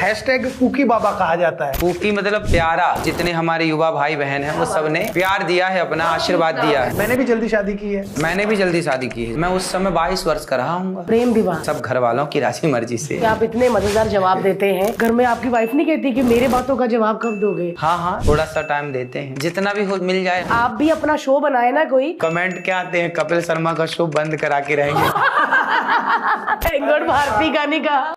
Hashtag pookie बाबा कहा जाता है। पूकी मतलब प्यारा। जितने हमारे युवा भाई बहन हैं वो सब ने प्यार दिया है, अपना आशीर्वाद दिया है। मैंने भी जल्दी शादी की है। मैंने भी जल्दी शादी की है। मैं उस समय 22 वर्ष का रहा हूँ। प्रेम विवाह सब घर वालों की राजी मर्जी से। आप इतने मजेदार जवाब देते हैं, घर में आपकी वाइफ नहीं कहती कि मेरे बातों का जवाब कब दोगे? हाँ, थोड़ा सा टाइम देते हैं, जितना भी हो मिल जाए। आप भी अपना शो बनाए ना कोई। कमेंट क्या आते हैं, कपिल शर्मा का शो बंद करा के रहेंगे। गुड भारती का नहीं कहा।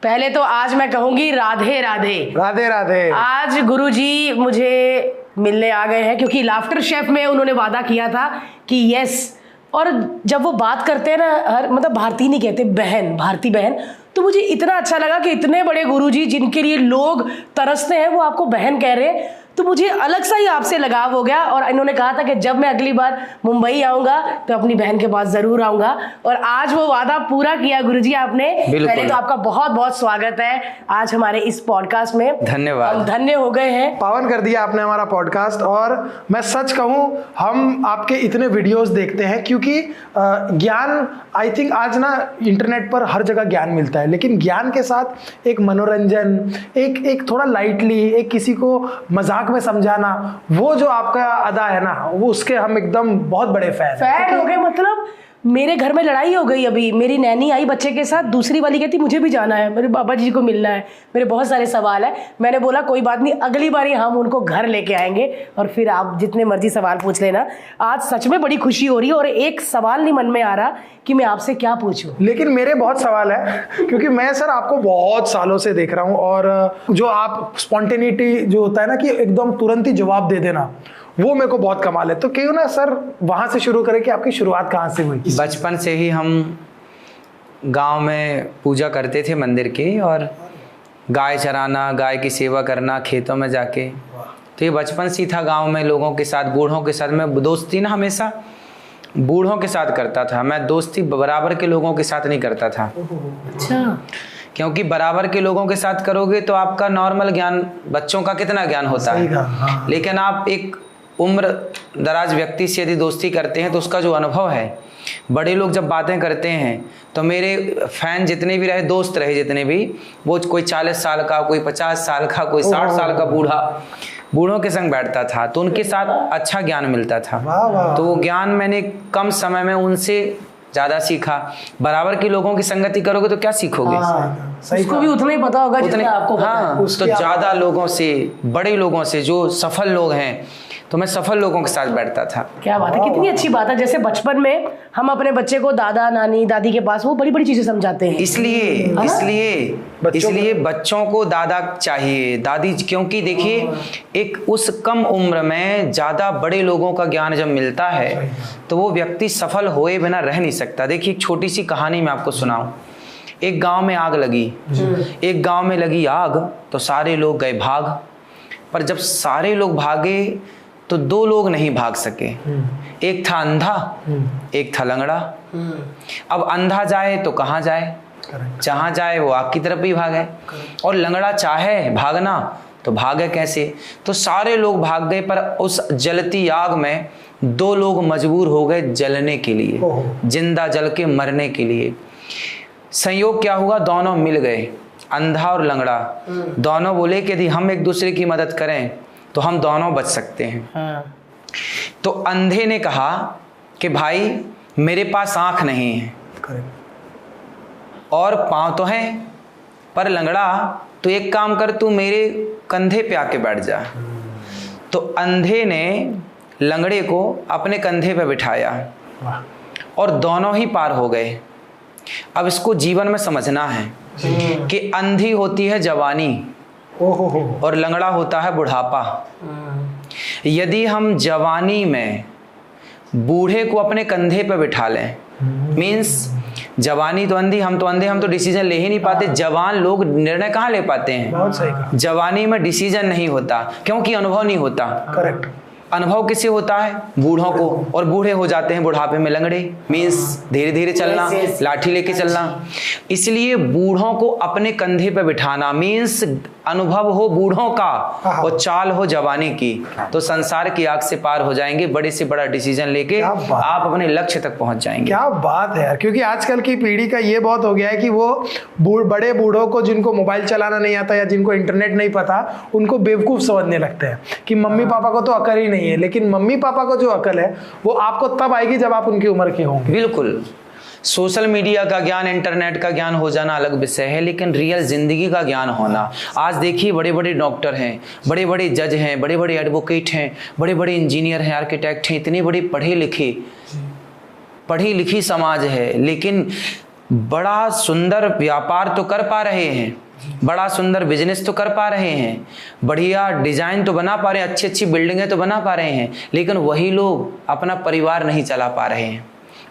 पहले तो आज मैं कहूंगी राधे राधे। राधे राधे। आज गुरुजी मुझे मिलने आ गए हैं क्योंकि लाफ्टर शेफ में उन्होंने वादा किया था कि यस, और जब वो बात करते हैं ना, मतलब भारती नहीं कहते, बहन, भारती बहन, तो मुझे इतना अच्छा लगा कि इतने बड़े गुरुजी जिनके लिए लोग तरसते हैं वो आपको बहन कह रहे हैं, तो मुझे अलग सा ही आपसे लगाव हो गया। और इन्होंने कहा था कि जब मैं अगली बार मुंबई आऊंगा तो अपनी बहन के पास जरूर आऊंगा, और आज वो वादा पूरा किया गुरुजी आपने। पहले तो आपका बहुत बहुत स्वागत है आज हमारे इस पॉडकास्ट में। धन्यवाद। हम धन्य हो गए हैं, पावन कर दिया आपने हमारा पॉडकास्ट। और मैं सच कहूं, हम आपके इतने वीडियोस देखते हैं क्योंकि ज्ञान, आई थिंक आज ना इंटरनेट पर हर जगह ज्ञान मिलता है, लेकिन ज्ञान के साथ एक मनोरंजन, एक थोड़ा लाइटली, एक किसी को मजाक में समझाना, वो जो आपका अदा है ना, वो उसके हम एकदम बहुत बड़े फैन हो गए। मतलब मेरे घर में लड़ाई हो गई, अभी मेरी नैनी आई बच्चे के साथ, दूसरी वाली कहती मुझे भी जाना है, मेरे बाबा जी को मिलना है, मेरे बहुत सारे सवाल है। मैंने बोला कोई बात नहीं, अगली बारी हम उनको घर लेके आएंगे और फिर आप जितने मर्जी सवाल पूछ लेना। आज सच में बड़ी खुशी हो रही है और एक सवाल नहीं मन में आ रहा कि मैं आपसे क्या पूछूं। लेकिन मेरे बहुत सवाल है क्योंकि मैं सर आपको बहुत सालों से देख रहा हूँ, और जो आप स्पॉन्टेनिटी जो होता है ना कि एकदम तुरंत ही जवाब दे देना, वो मेरे को बहुत कमाल है। तो क्यों ना सर वहां से शुरू करें कि आपकी शुरुआत कहाँ से हुई? बचपन से ही हम गांव में पूजा करते थे मंदिर की, और गाय चराना, गाय की सेवा करना खेतों में जाके, तो ये बचपन से ही था। गांव में लोगों के साथ, बूढ़ों के साथ मैं दोस्ती ना हमेशा बूढ़ों के साथ करता था। मैं दोस्ती बराबर के लोगों के साथ नहीं करता था। अच्छा। क्योंकि बराबर के लोगों के साथ करोगे तो आपका नॉर्मल ज्ञान, बच्चों का कितना ज्ञान होता है, हाँ। लेकिन आप एक उम्र दराज व्यक्ति से यदि दोस्ती करते हैं तो उसका जो अनुभव है, बड़े लोग जब बातें करते हैं, तो मेरे फैन जितने भी रहे, दोस्त रहे जितने भी, वो कोई 40 साल का, कोई 50 साल का, कोई 60 साल का बूढ़ा, बूढ़ों के संग बैठता था, तो उनके साथ अच्छा ज्ञान मिलता था। तो वो ज्ञान मैंने कम समय में उनसे ज़्यादा सीखा। बराबर के लोगों की संगति करोगे तो क्या सीखोगे? उसको भी उतना ही पता होगा जितना आपको पता है। हाँ, तो ज़्यादा लोगों से, बड़े लोगों से, जो सफल लोग हैं, तो मैं सफल लोगों के साथ बैठता था। क्या बात है, कितनी अच्छी बात है। जैसे बचपन में हम अपने बच्चे को दादा, नानी, दादी के पास वो बड़ी बड़ी चीजें समझाते हैं। इसलिए बच्चों को दादा चाहिए, दादी, क्योंकि देखिए एक उस कम उम्र में ज्यादा बड़े लोगों का ज्ञान जब मिलता है तो वो व्यक्ति सफल होए बिना रह नहीं सकता। देखिए एक छोटी सी कहानी मैं आपको सुनाऊं। एक गांव में आग लगी, एक गांव में लगी आग, तो सारे लोग गए भाग, पर जब सारे लोग भागे तो 2 लोग नहीं भाग सके। एक था अंधा, एक था लंगड़ा। अब अंधा जाए तो कहाँ जाए? जहाँ जाए वो आग की तरफ ही भागे, और लंगड़ा चाहे भागना तो भागे कैसे? तो सारे लोग भाग गए, पर उस जलती आग में 2 लोग मजबूर हो गए जलने के लिए, जिंदा जल के मरने के लिए। संयोग क्या हुआ, दोनों मिल गए, अंधा और लंगड़ा। दोनों बोले कि यदि हम एक दूसरे की मदद करें तो हम दोनों बच सकते हैं। तो अंधे ने कहा कि भाई मेरे पास आंख नहीं है और पांव तो हैं, पर लंगड़ा तो एक काम कर, तू मेरे कंधे पे आके बैठ जा। तो अंधे ने लंगड़े को अपने कंधे पे बिठाया और दोनों ही पार हो गए। अब इसको जीवन में समझना है कि अंधी होती है जवानी और लंगड़ा होता है बुढ़ापा। यदि हम जवानी में बूढ़े को अपने कंधे पे बिठा लें, मीन्स जवानी तो अंधी, हम तो अंधे, हम तो डिसीजन ले ही नहीं पाते। जवान लोग निर्णय कहाँ ले पाते हैं? बहुत सही कहा। जवानी में डिसीजन नहीं होता क्योंकि अनुभव नहीं होता। करेक्ट। अनुभव किसे होता है? बूढ़ों को, और बूढ़े हो जाते हैं बुढ़ापे में लंगड़े, मीन्स धीरे धीरे चलना, लाठी लेके चलना। इसलिए बूढ़ों को अपने कंधे पे बिठाना मीन्स अनुभव हो बूढ़ों का और चाल हो जवानी की, तो संसार की आग से पार हो जाएंगे, बड़े से बड़ा डिसीजन लेके आप अपने लक्ष्य तक पहुंच जाएंगे। क्या बात है यार, क्योंकि आजकल की पीढ़ी का ये बहुत हो गया है कि वो बड़े बूढ़ों को, जिनको मोबाइल चलाना नहीं आता या जिनको इंटरनेट नहीं पता, उनको बेवकूफ समझने लगते हैं कि मम्मी पापा को तो अकल ही नहीं है। लेकिन मम्मी पापा को जो अकल है वो आपको तब आएगी जब आप उनकी उम्र के होंगे। बिल्कुल। सोशल मीडिया का ज्ञान, इंटरनेट का ज्ञान हो जाना अलग विषय है, लेकिन रियल जिंदगी का ज्ञान होना। आज देखिए बड़े बड़े डॉक्टर हैं, बड़े बड़े जज हैं, बड़े बड़े एडवोकेट हैं, बड़े बड़े इंजीनियर हैं, आर्किटेक्ट हैं, इतने बड़े पढ़ी लिखी समाज है, लेकिन बड़ा सुंदर व्यापार तो कर पा रहे हैं, बड़ा सुंदर बिजनेस तो कर पा रहे हैं, बढ़िया डिजाइन तो बना पा रहे हैं, अच्छी अच्छी बिल्डिंगें तो बना पा रहे हैं, लेकिन वही लोग अपना परिवार नहीं चला पा रहे हैं,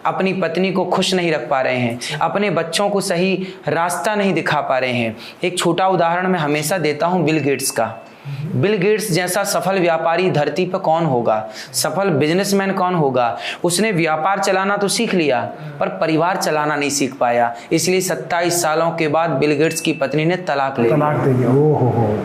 अपनी पत्नी को खुश नहीं रख पा रहे हैं, अपने बच्चों को सही रास्ता नहीं दिखा पा रहे हैं। एक छोटा उदाहरण मैं हमेशा देता हूं बिल गेट्स का। बिल गेट्स जैसा सफल व्यापारी धरती पर कौन होगा, सफल बिजनेसमैन कौन होगा। उसने व्यापार चलाना तो सीख लिया पर परिवार चलाना नहीं सीख पाया, इसलिए 27 सालों के बाद बिल गेट्स की पत्नी ने तलाक ले दिया। ओहो,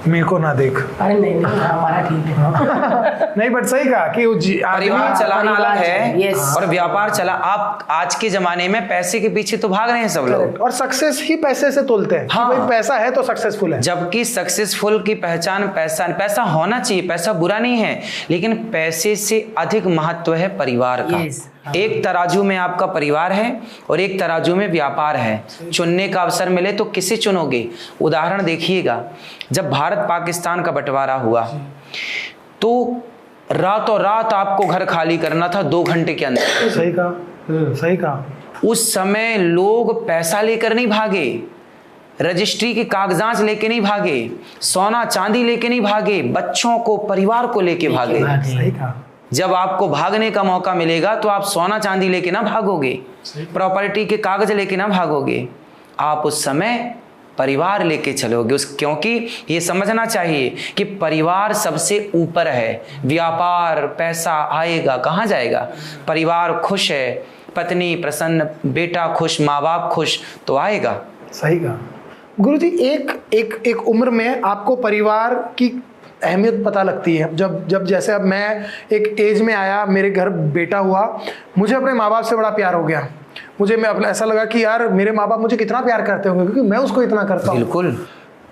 मेरे को ना देख। अरे नहीं हमारा ठीक है। नहीं बट सही कहा कि परिवार चलाना अलग है yes. और व्यापार चला। आप आज के जमाने में पैसे के पीछे तो भाग रहे हैं सब लोग, और सक्सेस ही पैसे से तोलते हैं। हाँ। कि भाई पैसा है तो सक्सेसफुल है, जबकि सक्सेसफुल की पहचान पैसा होना चाहिए, पैसा बुरा नहीं है, लेकिन पैसे से अधिक महत्व है परिवार का। yes. एक तराजू में आपका परिवार है और एक तराजू में व्यापार है। चुनने का अवसर मिले तो किसे चुनोगे? उदाहरण देखिएगा, जब भारत पाकिस्तान का बंटवारा हुआ तो रातों रात आपको घर खाली करना था 2 घंटे के अंदर। सही कहा। उस समय लोग पैसा लेकर नहीं भागे, रजिस्ट्री के कागजात लेके नहीं भागे, सोना चांदी लेके नहीं भागे, बच्चों को, परिवार को लेके भागे। सही कहा। जब आपको भागने का मौका मिलेगा तो आप सोना चांदी लेके ना भागोगे, प्रॉपर्टी के कागज लेके ना भागोगे, आप उस समय परिवार लेके चलोगे। क्योंकि ये समझना चाहिए कि परिवार सबसे ऊपर है। व्यापार पैसा आएगा कहाँ जाएगा? परिवार खुश है, पत्नी प्रसन्न, बेटा खुश, माँ बाप खुश, तो आएगा। सही कहा। गुरुजी, एक उम्र में आपको परिवार की अहमियत पता लगती है। जब जैसे अब मैं एक एज में आया, मेरे घर बेटा हुआ, मुझे अपने माँ बाप से बड़ा प्यार हो गया। मैं अपना ऐसा लगा कि यार मेरे माँ बाप मुझे कितना प्यार करते होंगे क्योंकि मैं उसको इतना करता हूँ। बिल्कुल।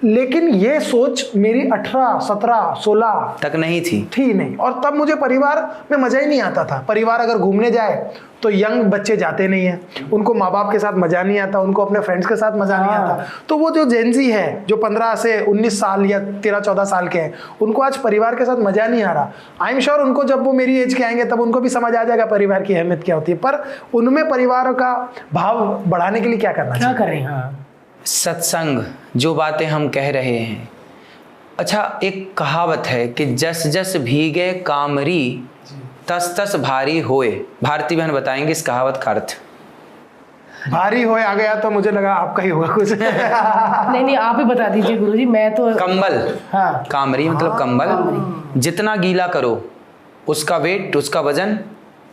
लेकिन ये सोच मेरी 18, 17, 16 तक नहीं थी नहीं। और तब मुझे परिवार में मजा ही नहीं आता था। परिवार अगर घूमने जाए तो यंग बच्चे जाते नहीं हैं, उनको माँ बाप के साथ मजा नहीं आता, उनको अपने फ्रेंड्स के साथ मजा नहीं आता। तो वो जो जेनजी है, जो 15 से 19 साल या 13-14 साल के हैं, उनको आज परिवार के साथ मजा नहीं आ रहा। आई एम श्योर उनको जब वो मेरी एज के आएंगे तब उनको भी समझ आ जाएगा परिवार की अहमियत क्या होती है। पर उनमें परिवार का भाव बढ़ाने के लिए क्या करना चाहिए? क्या करें? सत्संग, जो बातें हम कह रहे हैं। अच्छा, एक कहावत है कि जस जस भीगे कामरी तस तस भारी होए। भारती बहन बताएंगे इस कहावत का अर्थ। भारी होए आ गया तो मुझे लगा आपका ही होगा कुछ। नहीं आप ही बता दीजिए गुरुजी। मैं तो कंबल। हाँ। कामरी मतलब कंबल। जितना गीला करो उसका वेट, उसका वजन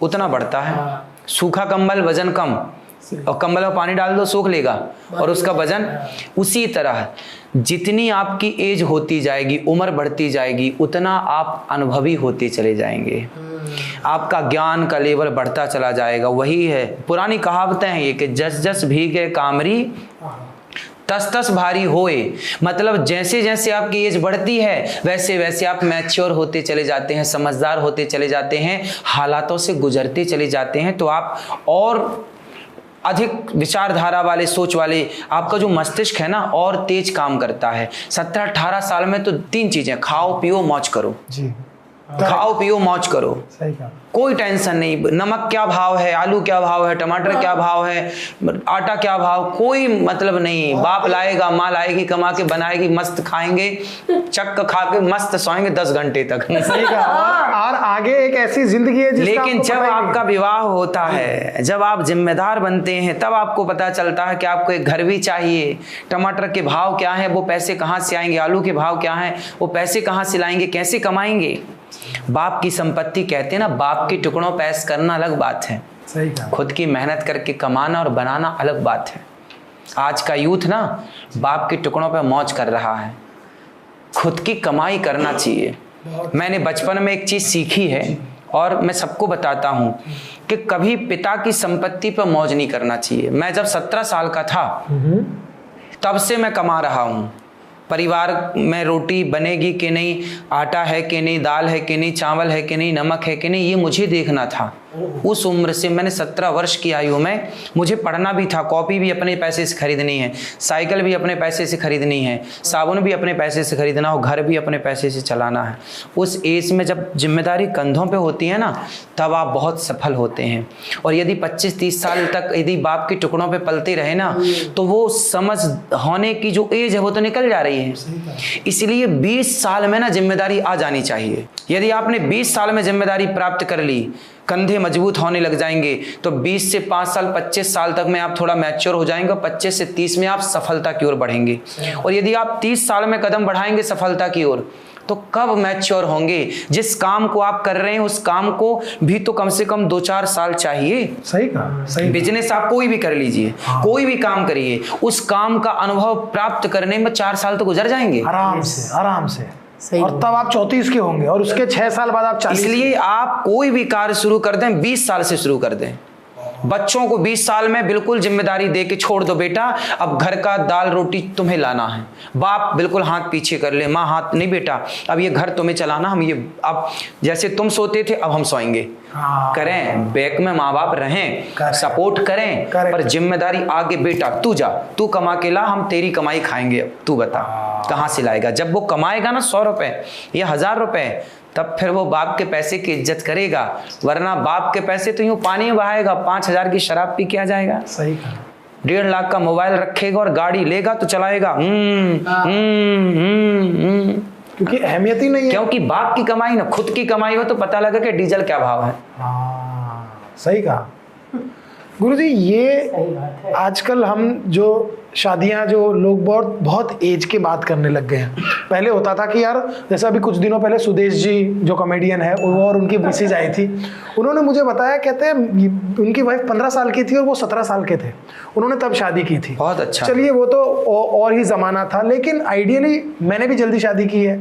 उतना बढ़ता है। सूखा कंबल वजन कम, और कंबल में पानी डाल दो सूख लेगा और उसका वजन। उसी तरह जितनी आपकी एज होती जाएगी, उम्र बढ़ती जाएगी, उतना आप अनुभवी होते चले जाएंगे, आपका ज्ञान का लेवल बढ़ता चला जाएगा। वही है, पुरानी कहावतें हैं ये कि जस जस भीगे कामरी तस तस भारी होए। मतलब जैसे जैसे आपकी एज बढ़ती है वैसे वैसे आप मैच्योर होते चले जाते हैं, समझदार होते चले जाते हैं, हालातों से गुजरते चले जाते हैं, तो आप और अधिक विचारधारा वाले, सोच वाले, आपका जो मस्तिष्क है ना और तेज काम करता है। 17-18 साल में तो 3 चीजें, खाओ पियो मौज करो जी। खाओ पियो मौज करो, सही कहा। कोई टेंशन नहीं, नमक क्या भाव है, आलू क्या भाव है, टमाटर क्या भाव है, आटा क्या भाव, कोई मतलब नहीं। बाप लाएगा, माँ लाएगी, कमा के बनाएगी, मस्त खाएंगे, चक्क खा के मस्त सोएंगे 10 घंटे तक। सही कहा। और आगे एक ऐसी जिंदगी है। लेकिन जब आपका विवाह होता है, जब आप जिम्मेदार बनते हैं, तब आपको पता चलता है कि आपको एक घर भी चाहिए, टमाटर के भाव क्या है, वो पैसे कहाँ से आएंगे, आलू के भाव क्या है, वो पैसे कहाँ से लाएंगे, कैसे कमाएंगे। बाप की संपत्ति कहते हैं ना, बाप के टुकड़ों पैस करना अलग बात है, सही कहा। खुद की मेहनत करके कमाना और बनाना अलग बात है। आज का यूथ ना बाप के टुकड़ों पे मौज कर रहा है। खुद की कमाई करना चाहिए। मैंने बचपन में एक चीज़ सीखी है और मैं सबको बताता हूँ कि कभी पिता की संपत्ति पर मौज नहीं करना चाहिए। मैं जब 17 साल का था तब से मैं कमा रहा हूँ। परिवार में रोटी बनेगी कि नहीं, आटा है कि नहीं, दाल है कि नहीं, चावल है कि नहीं, नमक है कि नहीं, ये मुझे देखना था। उस उम्र से मैंने 17 वर्ष की आयु में मुझे पढ़ना भी था, कॉपी भी अपने पैसे से खरीदनी है, साइकिल भी अपने पैसे से खरीदनी है, साबुन भी अपने पैसे से खरीदना हो, घर भी अपने पैसे से चलाना है। उस एज में जब जिम्मेदारी कंधों पे होती है ना, तब आप बहुत सफल होते हैं। और यदि 25-30 साल तक यदि बाप के टुकड़ों पे पलते रहे ना, तो वो समझ होने की जो एज है वो तो निकल जा रही है। इसलिए 20 साल में ना जिम्मेदारी आ जानी चाहिए। यदि आपने 20 साल में जिम्मेदारी प्राप्त कर ली, कंधे मजबूत होने लग जाएंगे, तो 20 से 5 साल 25 साल तक में आप थोड़ा मैच्योर हो जाएंगे और 25 से 30 में आप सफलता की ओर बढ़ेंगे। और यदि आप 30 साल में कदम बढ़ाएंगे सफलता की ओर, तो कब मैच्योर होंगे? जिस काम को आप कर रहे हैं उस काम को भी तो कम से कम 2-4 साल चाहिए। सही कहा, सही। बिजनेस आप कोई भी कर लीजिए, कोई भी काम करिए, उस काम का अनुभव प्राप्त करने में 4 साल तो गुजर जाएंगे आराम से, आराम से। और तब आप 34 के होंगे और उसके 6 साल बाद आप 40। इसलिए आप कोई भी कार्य शुरू कर दें 20 साल से शुरू कर दें। बच्चों को 20 साल में बिल्कुल जिम्मेदारी दे के छोड़ दो, बेटा अब घर का दाल रोटी तुम्हें लाना है। बाप बिल्कुल हाथ पीछे कर ले, माँ हाथ नहीं बेटा अब ये घर तुम्हें चलाना, हम ये अब जैसे तुम सोते थे अब हम सोएंगे। करें, बैक में माँ बाप रहें, सपोर्ट करें, पर जिम्मेदारी आगे बेटा तू जा, तू कमा के ला, हम तेरी कमाई खाएंगे। अब तू बता कहाँ से लाएगा? जब वो कमाएगा ना 100 रुपए या 1000 रुपए, तब फिर वो बाप के पैसे की इज्जत करेगा। वरना बाप के पैसे तो यूं पानी में बहाएगा, 5000 की शराब पी के आ जाएगा। सही कहा। 1.5 लाख का मोबाइल रखेगा और गाड़ी लेगा तो चलाएगा क्योंकि अहमियत ही नहीं है। क्योंकि बाप की कमाई ना खुद की कमाई हो तो पता लगा कि डीजल क्या भाव है। सही कहा गुरुजी। ये आजकल हम जो शादियां, जो लोग बहुत एज के बात करने लग गए हैं। पहले होता था कि यार, जैसे अभी कुछ दिनों पहले सुदेश जी जो कॉमेडियन है वो और उनकी मिसेज आई थी, उन्होंने मुझे बताया, कहते हैं उनकी वाइफ 15 साल की थी और वो 17 साल के थे, उन्होंने तब शादी की थी। बहुत अच्छा। चलिए वो तो और ही जमाना था, लेकिन आइडियली मैंने भी जल्दी शादी की है।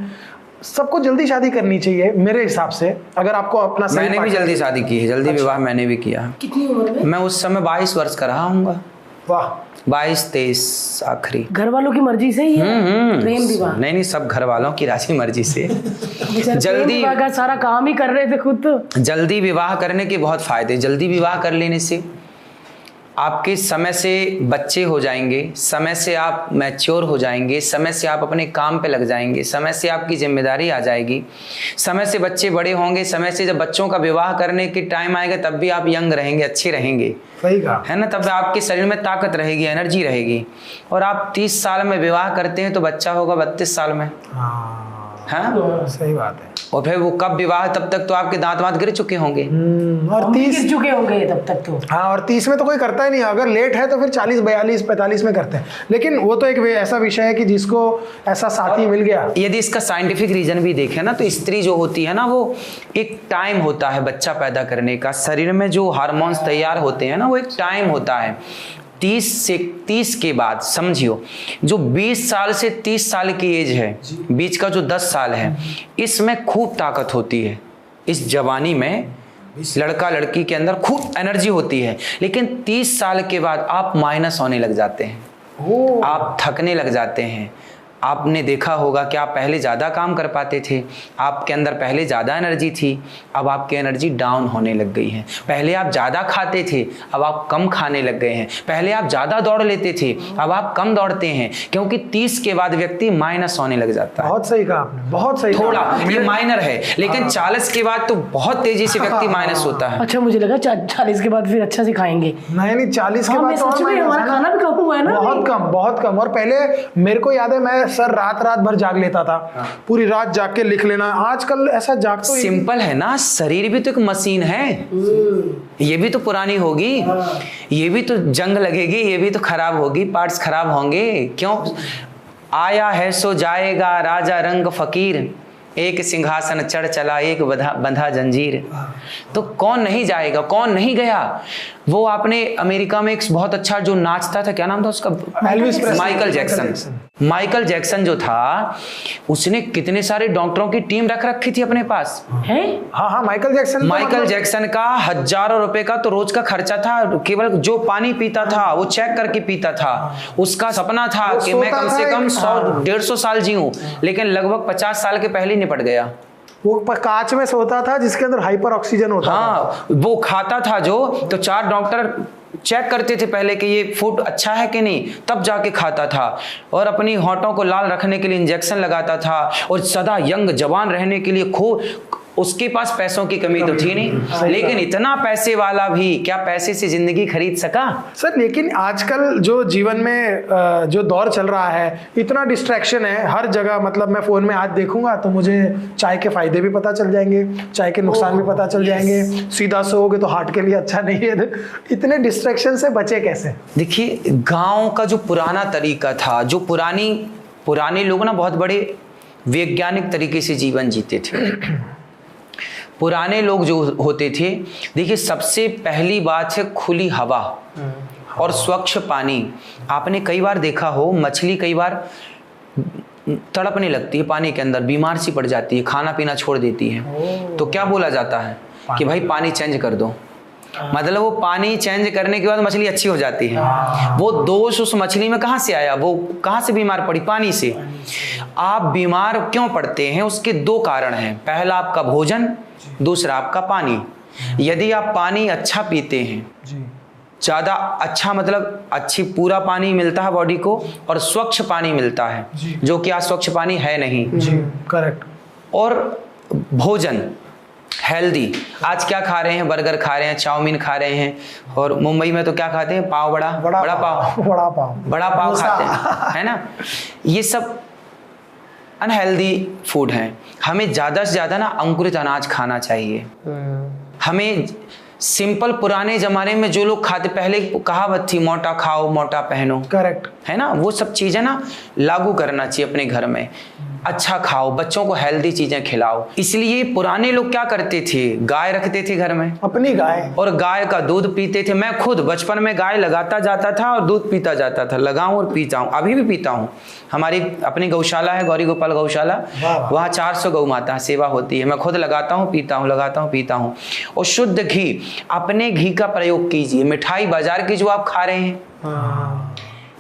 सबको जल्दी शादी करनी चाहिए मेरे हिसाब से। अगर आपको अपना मैंने भी जल्दी शादी की है, जल्दी विवाह मैंने भी किया। कितनी उम्र में? मैं उस समय 22 वर्ष का रहा हूँगा। वाह। 22-23 आखिरी। घर वालों की मर्जी से ही है? प्रेम विवाह? नहीं, सब घर वालों की राजी मर्जी से। जल्दी विवाह का सारा काम ही कर रहे थे खुद तो। जल्दी विवाह करने के बहुत फायदे। जल्दी विवाह कर लेने से आपके समय से बच्चे हो जाएंगे, समय से आप मैच्योर हो जाएंगे, समय से आप अपने काम पे लग जाएंगे, समय से आपकी जिम्मेदारी आ जाएगी, समय से बच्चे बड़े होंगे, समय से जब बच्चों का विवाह करने के टाइम आएगा तब भी आप यंग रहेंगे, अच्छे रहेंगे। सही कहा है ना? तब आपके शरीर में ताकत रहेगी, एनर्जी रहेगी। और आप 30 साल में विवाह करते हैं तो बच्चा होगा 32 साल में। हाँ, सही बात है। और फिर वो कब विवाह, तब तक तो आपके दांत वांत गिर चुके होंगे। और 30 गिर चुके होंगे तब तक तो। हाँ, और 30 में तो कोई करता ही नहीं। अगर लेट है तो फिर 40, 42, 45 में करते हैं। लेकिन वो तो एक ऐसा विषय है कि जिसको ऐसा साथी मिल गया। यदि इसका साइंटिफिक रीजन भी देखें ना, तो स्त्री जो होती है ना, वो एक टाइम होता है बच्चा पैदा करने का। शरीर में जो हार्मोन्स तैयार होते हैं ना, वो एक टाइम होता है। 30 के बाद समझियो, जो 20 साल से 30 साल की एज है, बीच का जो 10 साल है, इसमें खूब ताकत होती है। इस जवानी में लड़का लड़की के अंदर खूब एनर्जी होती है। लेकिन 30 साल के बाद आप माइनस होने लग जाते हैं, आप थकने लग जाते हैं। आपने देखा होगा कि आप पहले ज़्यादा काम कर पाते थे, आपके अंदर पहले ज़्यादा एनर्जी थी, अब आपकी एनर्जी डाउन होने लग गई है। पहले आप ज़्यादा खाते थे, अब आप कम खाने लग गए हैं। पहले आप ज़्यादा दौड़ लेते थे, अब आप कम दौड़ते हैं, क्योंकि 30 के बाद व्यक्ति माइनस होने लग जाता है। बहुत सही कहा आपने, बहुत सही। थोड़ा ये माइनर है, लेकिन 40 के बाद तो बहुत तेजी से व्यक्ति माइनस होता है। अच्छा, मुझे लगा 40 के बाद फिर अच्छा से खाएंगे। नहीं, 40 के बाद सच में हमारा खाना भी कम हुआ है ना, बहुत कम, बहुत कम। और पहले मेरे को याद है, मैं सर रात भर जाग लेता था, पूरी रात जाग के लिख लेना। आजकल ऐसा जाग तो सिंपल है ना, शरीर भी तो एक मशीन है, ये भी तो पुरानी होगी, ये भी तो जंग लगेगी, ये भी तो खराब होगी, पार्ट्स खराब होंगे। क्यों? आया है सो जाएगा, राजा रंग फकीर, एक सिंहासन चढ़ चला, एक बंधा जंजीर। तो कौन नहीं जाएगा, कौन नहीं गया? वो आपने अमेरिका में एक बहुत अच्छा जो नाचता था, क्या नाम था उसका? Elvis Presley. Michael Jackson. Michael Jackson जो था उसने कितने सारे डॉक्टरों की टीम रख रखी थी अपने पास है। हाँ हाँ, माइकल जैक्सन का हजारों रुपए का तो रोज का खर्चा था, केवल जो पानी पीता था वो चेक करके पीता था। उसका सपना था कि मैं कम से कम 100-150 साल जीऊं, लेकिन लगभग 50 साल के पहले ही निपट गया। वो कांच में सोता था जिसके अंदर हाइपर ऑक्सीजन होता था। हाँ, वो खाता था जो, तो 4 डॉक्टर चेक करते थे पहले कि ये फूड अच्छा है कि नहीं, तब जाके खाता था। और अपनी होंठों को लाल रखने के लिए इंजेक्शन लगाता था, और सदा यंग जवान रहने के लिए उसके पास पैसों की कमी तो थी नहीं, लेकिन इतना पैसे वाला भी क्या पैसे से जिंदगी खरीद सका? सर लेकिन आजकल जो जीवन में जो दौर चल रहा है, इतना डिस्ट्रैक्शन है हर जगह। मतलब मैं फोन में आज देखूंगा तो मुझे चाय के फायदे भी पता चल जाएंगे, चाय के नुकसान भी पता चल जाएंगे, सीधा सोओगे तो हार्ट के लिए अच्छा नहीं है। इतने डिस्ट्रैक्शन से बचे कैसे? देखिए, गांव का जो पुराना तरीका था, जो पुराने लोग ना बहुत बड़े वैज्ञानिक तरीके से जीवन जीते थे। पुराने लोग जो होते थे, देखिए सबसे पहली बात है खुली हवा और स्वच्छ पानी। आपने कई बार देखा हो, मछली कई बार तड़पने लगती है पानी के अंदर, बीमार सी पड़ जाती है, खाना पीना छोड़ देती है, तो क्या बोला जाता है कि भाई पानी चेंज कर दो। मतलब वो पानी चेंज करने के बाद मछली अच्छी हो जाती है। वो दोष उस मछली में कहाँ से आया? वो कहाँ से बीमार पड़ी? पानी से। आप बीमार क्यों पड़ते हैं? उसके 2 कारण हैं। पहला आपका भोजन, दूसरा आपका पानी। यदि आप पानी अच्छा पीते हैं, ज्यादा अच्छा, मतलब अच्छी पूरा पानी मिलता है बॉडी को, और स्वच्छ पानी मिलता है, जो कि आज स्वच्छ पानी है नहीं। करेक्ट। और भोजन हेल्दी, आज क्या खा रहे हैं? बर्गर खा रहे हैं, चाउमीन खा रहे हैं, और मुंबई में तो क्या खाते हैं? पाव बड़ा पाव खाते हैं, है ना? ये सब अनहेल्दी फूड हैं। हमें ज़्यादा से ज़्यादा ना अंकुरित अनाज खाना चाहिए। हमें सिंपल, पुराने ज़माने में जो लोग खाते, पहले कहावत थी मोटा खाओ मोटा पहनो, करेक्ट है ना? वो सब चीज़ें ना लागू करना चाहिए अपने घर में। अच्छा खाओ, बच्चों को हेल्दी चीजें खिलाओ। इसलिए पुराने लोग क्या करते थे? गाय रखते थे घर में, अपनी गाय, और गाय का दूध पीते थे। मैं खुद बचपन में गाय लगाता जाता था और दूध पीता जाता था, लगाऊं और पीता हूं, अभी भी पीता हूं। हमारी अपनी गौशाला है, गौरी गोपाल गौशाला, वहाँ 400 गौ माता सेवा होती है। मैं खुद लगाता हूँ, पीता हूँ, लगाता हूँ, पीता हूँ। और शुद्ध घी, अपने घी का प्रयोग कीजिए। मिठाई बाजार की जो आप खा रहे हैं,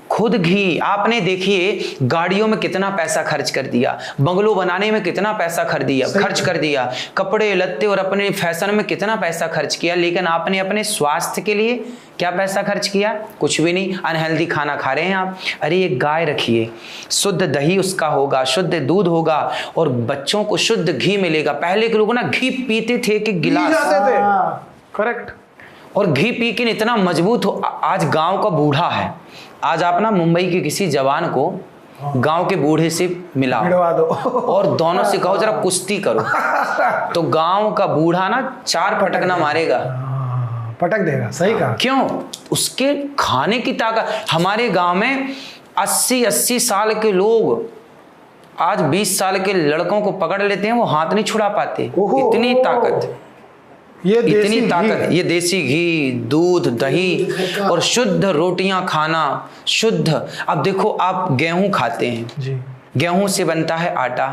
खुद घी। आपने देखिए गाड़ियों में कितना पैसा खर्च कर दिया, बंगलो बनाने में कितना पैसा खर्च कर दिया, कपड़े लत्ते और अपने फैशन में कितना पैसा खर्च किया, लेकिन आपने अपने स्वास्थ्य के लिए क्या पैसा खर्च किया? कुछ भी नहीं। अनहेल्दी खाना खा रहे हैं आप। अरे एक गाय रखिए, शुद्ध दही उसका होगा, शुद्ध दूध होगा, और बच्चों को शुद्ध घी मिलेगा। पहले के लोग ना घी पीते थे कि गिलास, करेक्ट, और घी पी के इतना मजबूत हो। आज गांव का बूढ़ा है, आज आप ना मुंबई के किसी जवान को गांव के बूढ़े से मिलाओ दो और दोनों से कहो जरा कुश्ती करो, तो गांव का बूढ़ा ना 4 पटकना मारेगा, पटक देगा। सही कहा। क्यों? उसके खाने की ताकत। हमारे गांव में 80-80 साल के लोग आज 20 साल के लड़कों को पकड़ लेते हैं, वो हाथ नहीं छुड़ा पाते, इतनी ताकत, इतनी ताकत। ये देसी घी, दूध, दही और शुद्ध रोटियां खाना, शुद्ध। अब देखो, आप गेहूं खाते हैं जी, गेहूं से बनता है आटा।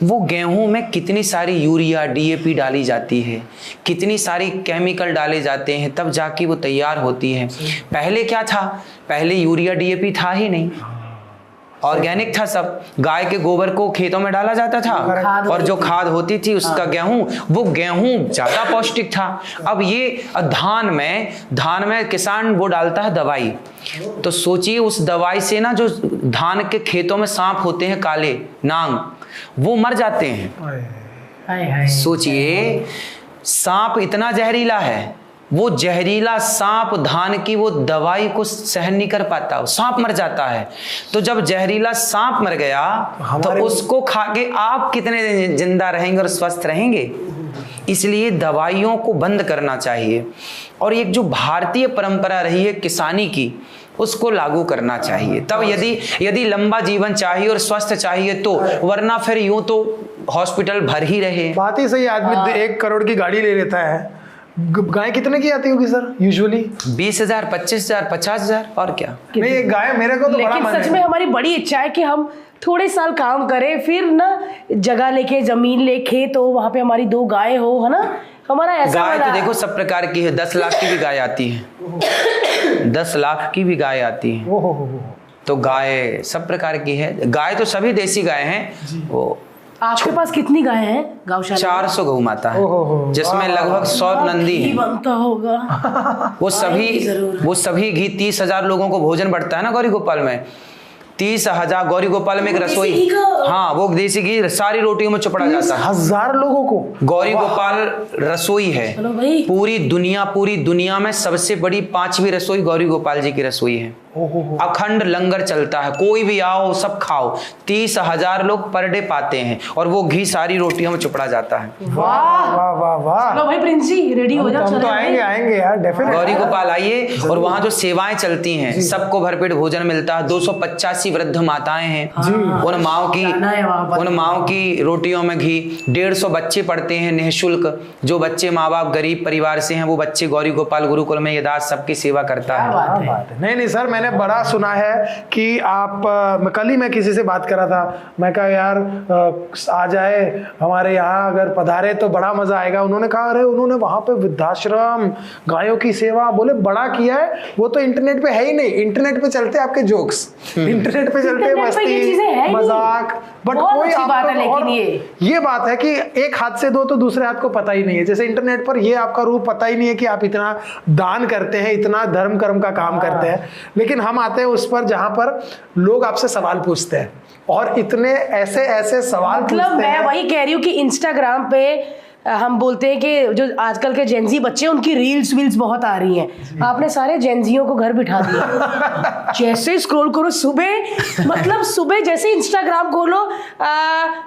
वो गेहूं में कितनी सारी यूरिया, डीएपी डाली जाती है, कितनी सारी केमिकल डाले जाते हैं, तब जाके वो तैयार होती है। पहले क्या था? पहले यूरिया डीएपी था ही नहीं, ऑर्गेनिक था सब। गाय के गोबर को खेतों में डाला जाता था, और जो खाद होती थी उसका गेहूं, वो गेहूं ज्यादा पौष्टिक था। अब ये धान में किसान वो डालता है दवाई, तो सोचिए उस दवाई से ना जो धान के खेतों में सांप होते हैं, काले नांग, वो मर जाते हैं। सोचिए, सांप इतना जहरीला है, वो जहरीला सांप धान की वो दवाई को सहन नहीं कर पाता, सांप मर जाता है। तो जब जहरीला सांप मर गया तो उसको खा के आप कितने दिन जिंदा रहेंगे और स्वस्थ रहेंगे? इसलिए दवाइयों को बंद करना चाहिए, और एक जो भारतीय परंपरा रही है किसानी की, उसको लागू करना चाहिए। तब यदि लंबा जीवन चाहिए और स्वस्थ चाहिए तो, वरना फिर यूं तो हॉस्पिटल भर ही रहे। बात ही सही। आदमी 1 करोड़ की गाड़ी ले लेता है, गाय कितने की आती होगी सर यूजुअली? 20,000, 25,000, 50,000 और क्या। नहीं एक गाय मेरे को तो बड़ा लेकिन मन सच है। में हमारी बड़ी इच्छा है कि हम थोड़े साल काम करें, फिर ना जगह लेके, जमीन लेके, तो वहां पे हमारी 2 गाय हो, है ना। हमारा ऐसा गाय तो वाला- देखो सब प्रकार की है, 10 लाख की भी गाय आती है, 10 लाख की भी गाय आती है। ओहो। तो गाय सब प्रकार की है। गाय तो सभी देसी गाय हैं। वो आपके पास कितनी गाय हैं गौशाला? 400 गौ माता है, ओहो, जिसमें लगभग 100 नंदी घी है। बनता होगा। वो जरूर। सभी घी 30,000 लोगों को भोजन बढ़ता है ना गौरी गोपाल में। 30,000 गौरी गोपाल में एक वो देसी रसोई, घी का- हाँ वो देसी घी सारी रोटियों में चुपड़ा जाता है। 30,000 लोगों को गौरी गोपाल रसोई है। चलो भाई। पूरी दुनिया में सबसे बड़ी 5वीं रसोई गौरी गोपाल जी की रसोई है। ओहो। अखंड लंगर चलता है, कोई भी आओ सब खाओ। 30,000 लोग पर डे पाते हैं और वो घी सारी रोटियों में चुपड़ा जाता है। वाह वाह वाह वाह। चलो भाई प्रिंस जी रेडी हो जाओ, हम तो चले आएंगे भाई। आएंगे यार डेफिनेट। गौरी गोपाल आइए। और वहाँ जो सेवाएं चलती हैं, सबको भरपेट भोजन मिलता है। 285 वृद्ध माताएं हैं, उन माओ की जाना है वहाँ पर। उन माओ की रोटियों में घी। 150 बच्चे पढ़ते हैं निःशुल्क। जो बच्चे माँ बाप गरीब परिवार से हैं, वो बच्चे गौरी गोपाल गुरुकुल में ये दास सबकी सेवा करता क्या है। बात क्या है। बात है। नहीं सर, मैंने बड़ा सुना है कि आप कल ही मैं किसी से बात करा था, मैं कहा यार आ जाए हमारे यहाँ, अगर पधारे तो बड़ा मजा आएगा। उन्होंने कहा अरे उन्होंने वहां पे वृद्धाश्रम, गायों की सेवा, बोले बड़ा किया है। वो तो इंटरनेट पे है ही नहीं, इंटरनेट पे चलते आपके जोक्स, इंटरनेट पे चलते इंटरनेट पे ये मस्ती चीजें है ही नहीं। मजाक, बट बहुत कोई अच्छी बात है, आपको लेकिन ये बात है कि एक हाथ से दो तो दूसरे हाथ को पता ही नहीं है। जैसे इंटरनेट पर ये आपका रूप पता ही नहीं है कि आप इतना दान करते हैं, इतना धर्म कर्म का काम करते हैं, लेकिन हम आते हैं उस पर जहां पर लोग आपसे सवाल पूछते हैं और इतने ऐसे ऐसे सवाल मतलब पूछते मैं हैं। वही कह रही हूँ कि इंस्टाग्राम पे हम बोलते हैं कि जो आजकल के जेंजी बच्चे हैं, उनकी रील्स वील्स बहुत आ रही हैं। आपने सारे जेंजियों को घर बिठा दिया। जैसे स्क्रॉल करो सुबह, मतलब सुबह जैसे इंस्टाग्राम खोलो,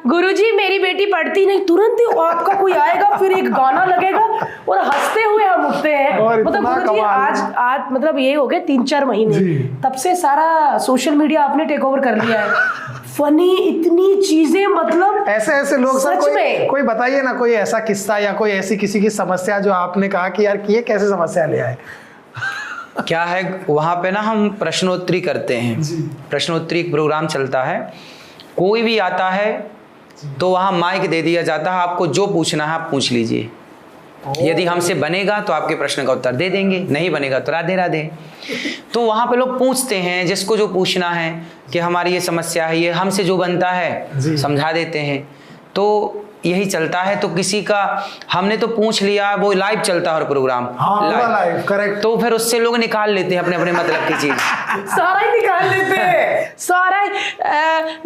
गुरुजी मेरी बेटी पढ़ती नहीं, तुरंत ही आपका कोई आएगा, फिर एक गाना लगेगा और हंसते हुए हम उठते हैं। और मतलब इतना गुरुजी कमाल। आज मतलब ये हो गए 3-4 महीने, तब से सारा सोशल मीडिया आपने टेक ओवर कर लिया है। फनी इतनी चीजें, मतलब ऐसे ऐसे लोग सर, सच में। कोई बताइए ना कोई ऐसा किस्सा या कोई ऐसी किसी की समस्या जो आपने कहा कि यार ये कैसे समस्या ले आए। क्या है वहाँ पे ना हम प्रश्नोत्तरी करते हैं। प्रश्नोत्तरी एक प्रोग्राम चलता है। कोई भी आता है तो वहाँ माइक दे दिया जाता है, आपको जो पूछना है आप पूछ लीजिए। यदि हमसे बनेगा तो आपके प्रश्न का उत्तर दे देंगे, नहीं बनेगा तो राधे राधे। तो वहाँ पे लोग पूछते हैं जिसको जो पूछना है कि हमारी ये समस्या है, ये हमसे जो बनता है समझा देते हैं। तो यही चलता है। तो किसी का हमने तो पूछ लिया, वो लाइव चलता है और प्रोग्राम लाइव करेक्ट। तो फिर उससे लोग निकाल लेते हैं अपने अपने मतलब की चीज। सारा ही निकाल लेते हैं, सारा ही।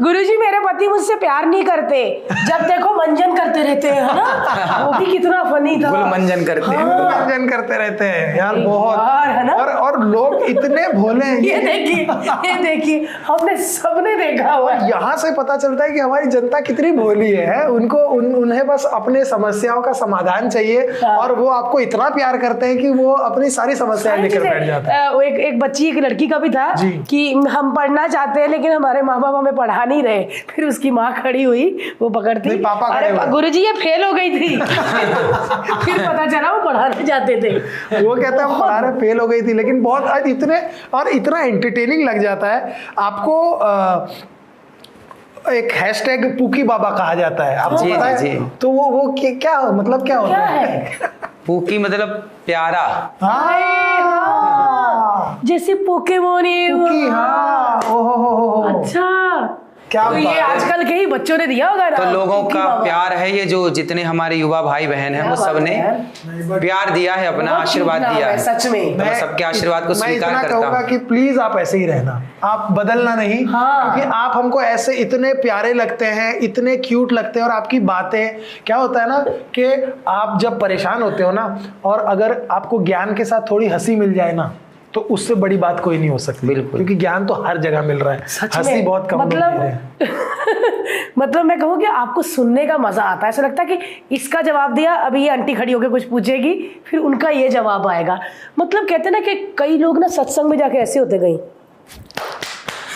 गुरुजी मेरे पति मुझसे प्यार नहीं करते, जब देखो मंजन करते रहते हैं, है ना। वो भी कितना फनी था, गुल मंजन करते हैं। मनोरंजन करते रहते हैं यार बहुत। यार, है ना? और लोग इतने भोले हैं। ये देखिए हमने सबने देखा हुआ है। यहाँ से पता चलता है कि हमारी जनता कितनी भोली है। उनको उन्हें बस अपने समस्याओं का समाधान चाहिए और वो आपको इतना प्यार करते हैं कि वो अपनी सारी समस्याएं लेकर बैठ जाते हैं। वो एक बच्ची, एक लड़की का भी था कि हम पढ़ना चाहते हैं लेकिन हमारे माँ बाप हमें पढ़ा नहीं रहे। फिर उसकी माँ खड़ी हुई, वो पकड़ती, नहीं, पापा खड़े अरे हुए। गुरुजी ये फेल हो गई थी। फिर पता चला वो पढ़ाने जाते थे। वो कहते हैं पढ़ा रहे, फेल हो गई थी। लेकिन बहुत इतने और इतना एंटरटेनिंग लग जाता है आपको। एक हैशटैग पूकी बाबा कहा जाता है, आपको जी, पता है? जी। तो वो क्या मतलब क्या होता क्या है? है? पूकी मतलब प्यारा। हाँ, जैसे पोकेमोन ये वो। पूकी, हाँ, ओहो। अच्छा, क्या तो ये बात है। आजकल के ही बच्चों ने दिया होगा ना, तो लोगों पूकी का बाबा। प्यार है ये, जो जितने हमारे युवा भाई बहन हैं वो क्या बात सबने है यार। प्यार दिया है, अपना बहुत आशीर्वाद cute नाम दिया है, है। सच में। तो मैं सबके आशीर्वाद को मैं स्वीकार इतना करता कहूंगा हूँ। कि प्लीज आप ऐसे ही रहना, आप बदलना नहीं। हाँ। क्योंकि आप हमको ऐसे इतने प्यारे लगते हैं, इतने क्यूट लगते हैं। और आपकी बातें, क्या होता है ना कि आप जब परेशान होते हो ना, और अगर आपको ज्ञान के साथ थोड़ी हंसी मिल जाए ना, तो उससे बड़ी बात कोई नहीं हो सकती। बिल्कुल। क्योंकि ज्ञान तो हर जगह मिल रहा है, सच हंसी में। बहुत कम लोग दे रहे हैं। मतलब मैं कहूँ कि आपको सुनने का मजा आता है। ऐसा लगता है कि इसका जवाब दिया, अभी ये आंटी खड़ी होकर कुछ पूछेगी, फिर उनका ये जवाब आएगा। मतलब कहते हैं ना कि कई लोग ना सत्संग में जाके ऐसे होते गए,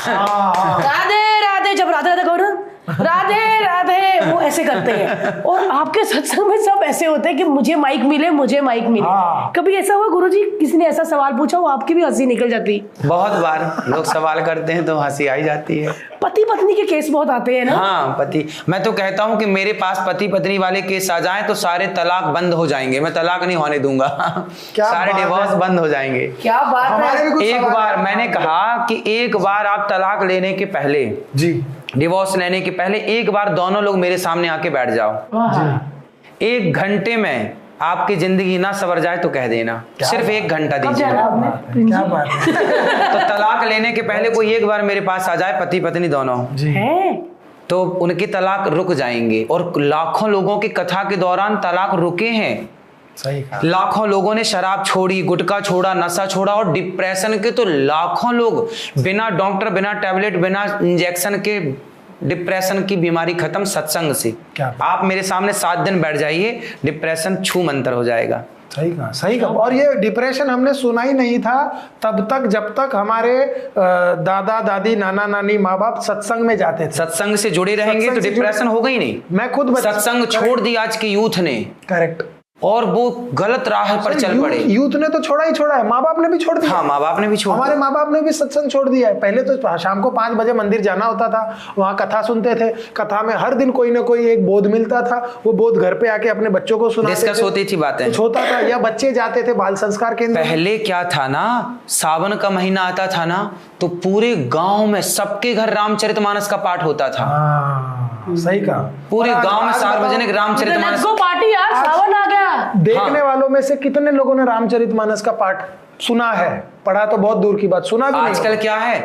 राधे राधे, जब राधे राधे कहो ना, राधे राधे, वो ऐसे ऐसे करते हैं। और आपके सत्संग में सब ऐसे होते हैं कि मुझे माइक मिले, मुझे माइक मिले। कभी ऐसा हुआ गुरुजी किसी ने ऐसा सवाल पूछा हो आपकी भी हंसी निकल जाती? बहुत बार लोग सवाल करते हैं तो हंसी आई जाती है। पति पत्नी के केस बहुत आते हैं ना? हाँ, पति, मैं तो कहता हूँ कि मेरे पास पति पत्नी वाले केस आ जाएं तो सारे तलाक बंद हो जाएंगे। मैं तलाक नहीं होने दूंगा। सारे डिवोर्स बंद हो जाएंगे। क्या बात है। एक बार मैंने कहा कि एक बार आप तलाक लेने के पहले जी, डिवोर्स लेने के पहले एक बार दोनों लोग मेरे सामने आके बैठ जाओ। 1 घंटे में आपकी जिंदगी ना सवर जाए तो कह देना। सिर्फ 1 घंटा दीजिए। क्या बात है। तो तलाक लेने के पहले कोई एक बार मेरे पास आ जाए, पति पत्नी दोनों, तो उनकी तलाक रुक जाएंगे। और लाखों लोगों की कथा के दौरान तलाक रुके हैं। सही कहा। लाखों लोगों ने शराब छोड़ी, गुटखा छोड़ा, नशा छोड़ा। और डिप्रेशन के तो लाखों लोग बिना डॉक्टर, बिना टैबलेट, बिना इंजेक्शन के डिप्रेशन की बीमारी खत्म सत्संग से। आप मेरे सामने 7 दिन बैठ जाइए, डिप्रेशन छू मंतर हो जाएगा। सही कहा, सही कहा। और ये डिप्रेशन हमने सुना ही नहीं था तब तक जब तक हमारे दादा दादी, नाना नानी, माँ बाप सत्संग में जाते थे। सत्संग से जुड़े रहेंगे तो डिप्रेशन होगा ही नहीं। मैं खुद सत्संग छोड़ दिया आज के यूथ ने। करेक्ट। और वो गलत राह पर चल पड़े। यूथ ने तो छोड़ा ही छोड़ा है, माँ बाप ने भी छोड़ दिया। हाँ, माँ बाप ने भी छोड़ा। हमारे माँ बाप ने भी सत्संग छोड़ दिया है। पहले तो शाम को 5 बजे मंदिर जाना होता था, वहाँ कथा सुनते थे। कथा में हर दिन कोई ना कोई एक बोध मिलता था। वो बोध घर पे आके अपने बच्चों को सुनाते थे। डिस्कस होती थी बातें, कुछ होता था, या बच्चे जाते थे बाल संस्कार केंद्र। पहले क्या था ना, सावन का महीना आता था ना तो पूरे गांव में सबके घर रामचरितमानस का पाठ होता था। सही कहा। पूरे गांव में सार्वजनिक रामचरितमानस पार्टी यार, सावन आ गया। देखने वालों में से कितने लोगों ने रामचरितमानस का पाठ सुना है? पढ़ा तो बहुत दूर की बात, सुना भी नहीं। आजकल क्या है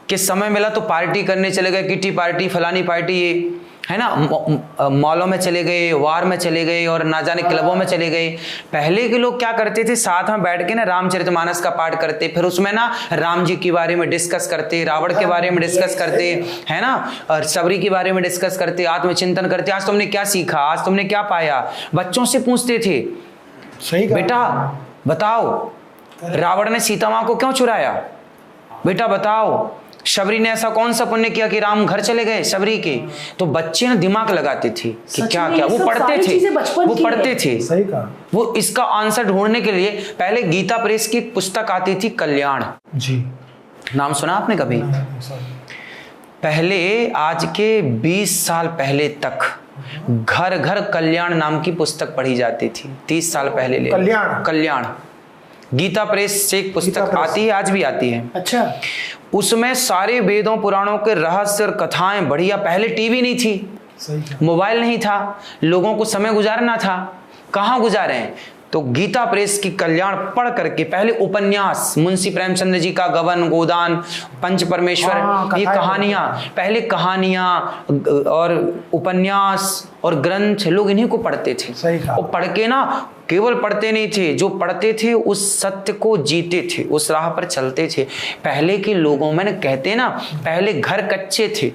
कि समय मिला तो पार्टी करने चले गए, किटी पार्टी, फलानी पार्टी, ये है ना, मॉलों में चले गए, वार में चले गए और ना जाने क्लबों में चले गए। पहले के लोग क्या करते थे, साथ में बैठ के ना रामचरितमानस का पाठ करते, फिर उसमें ना राम जी के बारे में डिस्कस करते, रावण के बारे में डिस्कस करते, है ना, और सबरी के बारे में डिस्कस करते, आत्मचिंतन करते। आज तुमने क्या सीखा, आज तुमने क्या पाया, बच्चों से पूछते थे। सही कहा। बेटा बताओ, रावण ने सीता माँ को क्यों चुराया? बेटा बताओ, शबरी ने ऐसा कौन सा पुण्य किया कि राम घर चले गए शबरी के? तो बच्चे ना दिमाग लगाते थे कि क्या क्या, वो पढ़ते थे, वो पढ़ते थे। सही कहा। वो इसका आंसर ढूंढने के लिए पहले गीता प्रेस की एक पुस्तक आती थी, कल्याण जी। नाम सुना आपने कभी? पहले, आज के 20 साल पहले तक घर घर कल्याण नाम की पुस्तक पढ़ी जाती थी। 30 साल पहले ले, कल्याण गीता प्रेस से एक पुस्तक आती है, आज भी आती है। अच्छा। उसमें सारे वेदों पुराणों के रहस्य और कथाएं बढ़िया। पहले टीवी नहीं थी, मोबाइल नहीं था, लोगों को समय गुजारना था, कहाँ गुजारें? तो गीता प्रेस की कल्याण पढ़ करके पहले उपन्यास, मुंशी प्रेमचंद्र जी का गबन, गोदान, पंच परमेश्वर, ये कहानियां, पहले कहानियां और उपन्यास और ग्रंथ, लोग इन्हीं को पढ़ते थे। और पढ़ के ना केवल पढ़ते नहीं थे, जो पढ़ते थे उस सत्य को जीते थे, उस राह पर चलते थे। पहले के लोगों में ना, कहते ना, पहले घर कच्चे थे।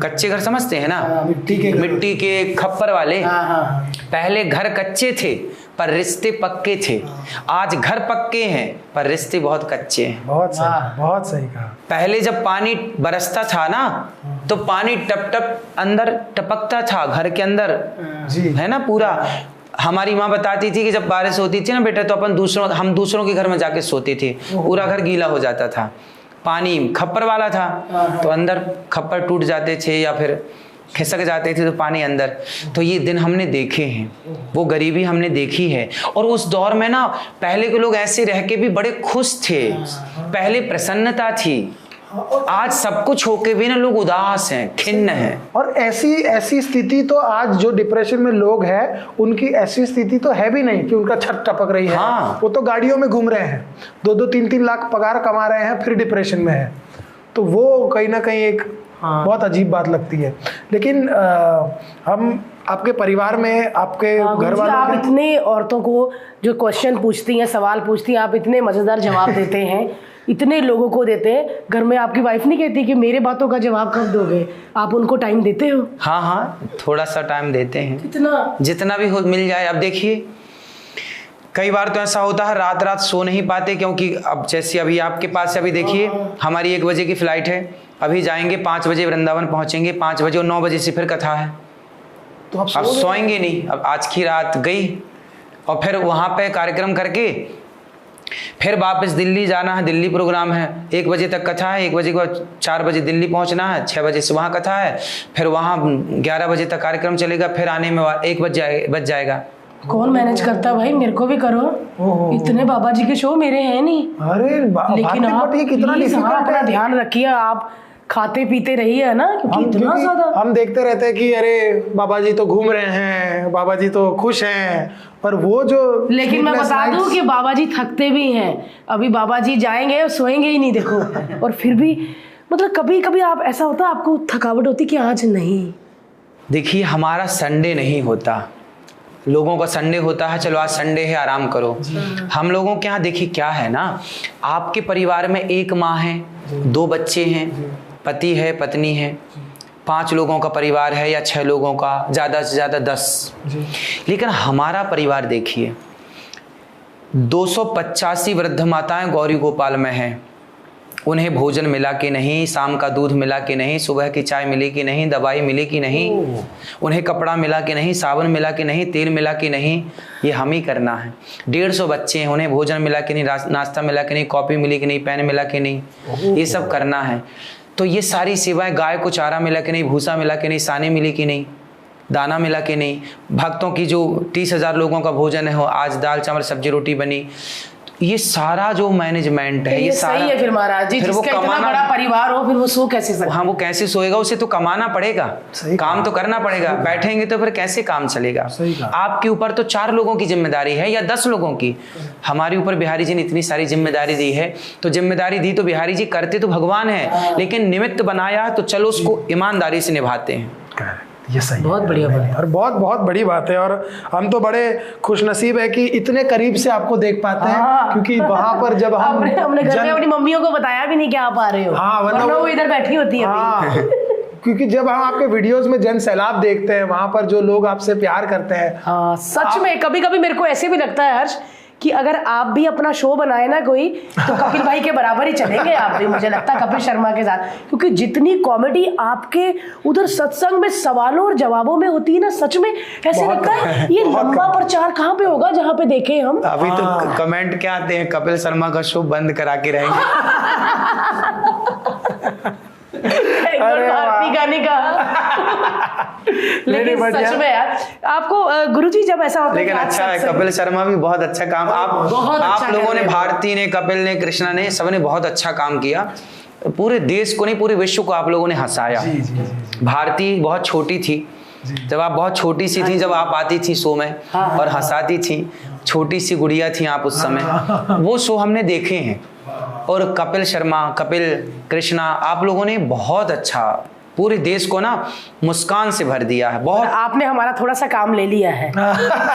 कच्चे घर समझते हैं ना, मिट्टी के खप्पर वाले। पहले घर कच्चे थे पर रिश्ते पक्के थे। आज घर पक्के हैं पर रिश्ते बहुत कच्चे हैं। बहुत सही, बहुत सही कहा। पहले जब पानी बरसता था ना तो पानी टप टप अंदर टपकता था घर के अंदर जी, है ना पूरा। हमारी माँ बताती थी कि जब बारिश होती थी ना बेटा तो हम दूसरों के घर में जाके सोते थे, पूरा घर गीला हो जाता था। पानी खप्पर वाला था तो अंदर खप्पर टूट जाते थे या फिर खिसक जाते थे तो पानी अंदर। तो ये दिन हमने देखे हैं, वो गरीबी हमने देखी है। और उस दौर में ना पहले के लोग ऐसे रह के भी बड़े खुश थे, पहले प्रसन्नता थी। आज सब कुछ होके भी ना लोग उदास हैं, खिन्न हैं। और ऐसी स्थिति तो आज जो डिप्रेशन में लोग हैं उनकी ऐसी स्थिति तो है भी नहीं कि उनका छत टपक रही है। हाँ। वो तो गाड़ियों में घूम रहे हैं, 2-2, 3-3 लाख पगार कमा रहे हैं, फिर डिप्रेशन में है। तो वो कहीं ना कहीं एक बहुत अजीब बात लगती है। लेकिन हम आपके परिवार में, आपके घर वालों, आप इतने औरतों को जो क्वेश्चन पूछती हैं, सवाल पूछती हैं, आप इतने मजेदार जवाब देते हैं, इतने लोगों को देते हैं। घर में आपकी वाइफ नहीं कहती कि मेरे बातों का जवाब कब दोगे? आप उनको टाइम देते हो? हाँ हाँ, थोड़ा सा टाइम देते हैं, कितना, जितना भी हो मिल जाए। अब देखिए कई बार तो ऐसा होता है रात सो नहीं पाते, क्योंकि अब जैसे अभी आपके पास अभी देखिए हमारी 1 बजे की फ्लाइट है, अभी जाएंगे 5 बजे वृंदावन पहुंचेंगे, 5 बजे और 9 बजे से फिर कथा है। तो अब अब सोएंगे नहीं, अब आज की रात गई और फिर वहाँ पे कार्यक्रम करके फिर वापस दिल्ली जाना है, दिल्ली प्रोग्राम है, 1 बजे तक कथा है, 1 बजे के बाद 4 बजे दिल्ली पहुंचना है, 6 बजे से वहाँ कथा है, फिर वहाँ 11 बजे तक कार्यक्रम चलेगा, फिर आने में 1 बज जाएगा। कौन मैनेज करता भाई, मेरे को भी करो। इतने बाबा जी के शो मेरे हैं नहीं। अरे लेकिन आप ये कितना please, हाँ, डिफिकल्ट अपना है। ध्यान रखिए, आप खाते पीते रहिए है ना, क्योंकि इतना क्योंकि ज्यादा हम देखते रहते हैं कि अरे बाबा जी तो घूम रहे हैं, बाबा जी तो खुश हैं, पर वो जो लेकिन मैं sleepless बता दूं nights- कि बाबा जी थकते भी हैं। अभी बाबा जी जाएंगे और सोएंगे ही नहीं देखो। और फिर भी मतलब कभी कभी आप ऐसा होता है आपको थकावट होती कि आज नहीं। देखिए हमारा संडे नहीं होता, लोगों का संडे होता है, चलो आज संडे है आराम करो। हम लोगों के यहाँ देखिए क्या है ना, आपके परिवार में 1 माँ है, 2 बच्चे हैं, पति है, पत्नी है, 5 लोगों का परिवार है या 6 लोगों का, ज़्यादा से ज़्यादा 10। लेकिन हमारा परिवार देखिए 285 वृद्ध माताएं गौरी गोपाल में हैं, उन्हें भोजन मिला कि नहीं, शाम का दूध मिला कि नहीं, सुबह की चाय मिली कि नहीं, दवाई मिली कि नहीं, उन्हें कपड़ा मिला कि नहीं, साबुन मिला कि नहीं, तेल मिला कि नहीं, ये हम ही करना है। 150 बच्चे हैं, उन्हें भोजन मिला कि नहीं, नाश्ता मिला कि नहीं, कॉफ़ी मिली कि नहीं, पेन मिला कि नहीं, ये सब करना है। तो ये सारी सेवाएं, गाय को चारा मिला कि नहीं, भूसा मिला कि नहीं, सानी मिली कि नहीं, दाना मिला कि नहीं, भक्तों की जो 30,000 लोगों का भोजन है, आज दाल चावल सब्जी रोटी बनी, ये सारा जो मैनेजमेंट है, ये सारा सही है। फिर महाराज जी, फिर वो जिसका इतना कमाना, बड़ा परिवार हो, फिर वो सो कैसे सकता? हाँ वो कैसे सोएगा, उसे तो कमाना पड़ेगा, काम तो करना पड़ेगा, बैठेंगे तो फिर कैसे काम चलेगा। आपके ऊपर तो 4 लोगों की जिम्मेदारी है या 10 लोगों की, हमारे ऊपर बिहारी जी ने इतनी सारी जिम्मेदारी दी है, तो जिम्मेदारी दी तो बिहारी जी, करते तो भगवान है, लेकिन निमित्त बनाया तो चलो उसको ईमानदारी से निभाते हैं। ये सही बहुत है। बढ़िया बात है। और बहुत बहुत बड़ी बात है, और हम तो बड़े खुशनसीब है कि इतने करीब से आपको देख पाते हैं। हाँ। क्योंकि वहां पर जब हम हमने घर में अपनी मम्मियों को बताया भी नहीं कि आप आ रहे हो। हाँ, वरना वरना वो- वो इधर बैठी होती है अभी। हाँ, क्योंकि जब हम आपके वीडियोस में जन सैलाब देखते हैं, वहां पर जो लोग आपसे प्यार करते हैं, हाँ सच में कभी कभी मेरे को ऐसे भी लगता है हर्ष कि अगर आप भी अपना शो बनाए ना कोई, तो कपिल भाई के बराबर ही चलेंगे आप भी, मुझे लगता है कपिल शर्मा के साथ, क्योंकि जितनी कॉमेडी आपके उधर सत्संग में सवालों और जवाबों में होती है ना, सच में ऐसे लगता है ये लंबा प्रचार कहाँ पे होगा जहाँ पे देखे हम। अभी तो कमेंट क्या आते हैं, कपिल शर्मा का शो बंद करा के रहेंगे। भारती गाने का। लेकिन बढ़िया। सच में यार आपको गुरुजी जब ऐसा होता है लेकिन कि आप अच्छा है, सत्संग- कपिल शर्मा भी बहुत अच्छा काम, बहुत आप अच्छा लोगों कर ने, रहे हैं। भारती ने, कपिल ने, कृष्णा ने, सबने बहुत अच्छा काम किया, पूरे देश को नहीं पूरे विश्व को आप लोगों ने हंसाया। भारती बहुत छोटी थी, जब आप बहुत छोटी सी थी, जब आप आती थी शो में और हंसाती थी, छोटी सी गुड़िया थी आप उस समय, वो शो हमने देखे हैं। और कपिल शर्मा, कपिल, कृष्णा, आप लोगों ने बहुत अच्छा पूरे देश को ना मुस्कान से भर दिया है। बहुत आपने हमारा थोड़ा सा काम ले लिया है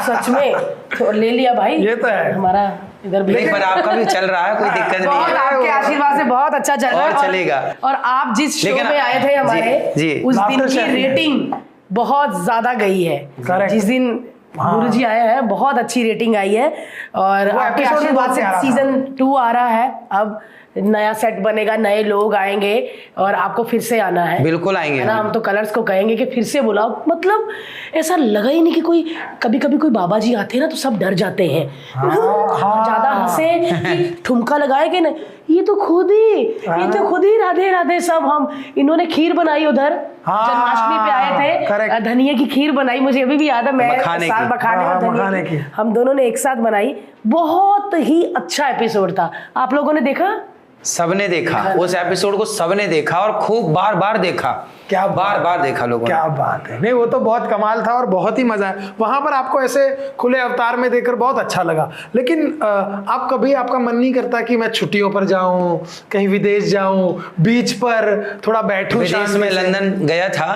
सच में, तो ले लिया भाई, ये तो है। हमारा इधर भी नहीं, पर आपका भी चल रहा है, कोई दिक्कत नहीं बहुत है, आपके आशीर्वाद से बहुत अच्छा चल रहा है। और चलेगा। और आप जिस शो लेकिन- में आए थे हमारे, जी। उस दिन Laughter की Chef। रेटिंग बहुत ज्यादा गई है। Correct। जिस दिन गुरु जी आए हैं बहुत अच्छी रेटिंग आई है, और वो आपके episode भी आशीर्वाद बहुत से प्यारा था। सीजन 2 आ रहा है, अब नया सेट बनेगा, नए लोग आएंगे और आपको फिर से आना है। बिल्कुल आएंगे है ना, हम। हम तो कलर्स को कहेंगे कि फिर से बुलाओ। मतलब ऐसा लगा ही नहीं कि कोई, कभी कभी कोई बाबा जी आते हैं ना तो सब डर जाते हैं, ज्यादा हंसे कि ठुमका लगाए कि नहीं, ये तो खुद ही राधे राधे सब हम, इन्होंने खीर बनाई उधर जन्माष्टमी पे आए थे, correct। धनिया की खीर बनाई, मुझे अभी भी याद है, मैं मखाने साग की। मखाने और धनिया मखाने की, की। हम दोनों ने एक साथ बनाई। बहुत ही अच्छा एपिसोड था, आप लोगों ने देखा? सबने देखा उस एपिसोड को, सबने देखा और खूब बार बार देखा, क्या बार बार देखा लोगों ने। क्या बात है। नहीं, वो तो बहुत कमाल था और बहुत ही मजा है वहां पर आपको ऐसे खुले अवतार में देखकर बहुत अच्छा लगा। लेकिन आप कभी, आपका मन नहीं करता कि मैं छुट्टियों पर जाऊं, कहीं विदेश जाऊं, बीच पर थोड़ा बैठूं? विदेश में लंदन गया था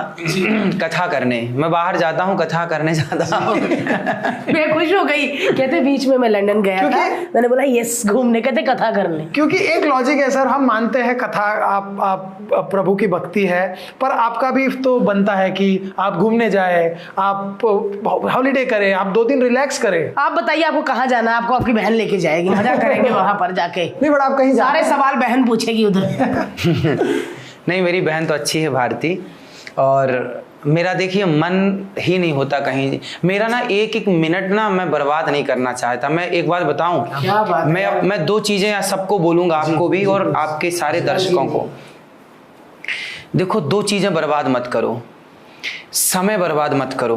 कथा करने, मैं बाहर जाता हूँ कथा करने जाता हूँ। क्योंकि मैं खुश हो गई, कहते बीच में मैं लंदन गया था, मैंने बोला यस घूमने, कहते कथा करने। क्योंकि एक लॉजिक है सर, हम मानते हैं कथा, आप प्रभु की भक्ति है, पर आपका भी तो बनता है कि आप घूमने जाए, आप हॉलीडे करें, आप 2 दिन रिलैक्स करें। आप बताइए आपको कहाँ जाना है? आपको आपकी बहन लेके जाएगी, मजा करेंगे वहां पर जाके। नहीं, बट आप कहीं सारे सवाल बहन पूछेगी उधर। नहीं, मेरी बहन तो अच्छी है भारती, और मेरा देखिए मन ही नहीं होता कहीं, मेरा ना एक एक मिनट ना मैं बर्बाद नहीं करना चाहता। मैं एक बात बताऊं, क्या बात है? मैं दो चीजें सबको बोलूंगा, आपको भी और आपके सारे दर्शकों को। देखो, दो चीजें बर्बाद मत करो। समय बर्बाद मत करो।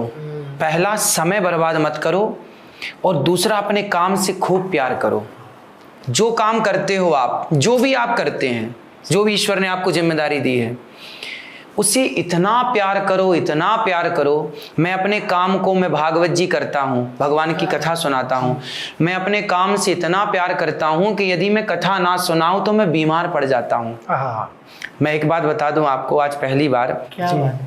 पहला, समय बर्बाद मत करो, और दूसरा, अपने काम से खूब प्यार करो। जो काम करते हो आप, जो भी आप करते हैं, जो भी ईश्वर ने आपको जिम्मेदारी दी है, उसे इतना प्यार करो, इतना प्यार करो। मैं अपने काम को, मैं भागवत जी करता हूँ, भगवान की कथा सुनाता हूँ। मैं अपने काम से इतना प्यार करता हूँ कि यदि मैं कथा ना सुनाऊँ तो मैं बीमार पड़ जाता हूँ। मैं एक बात बता दूँ आपको, आज पहली बार, क्या बात?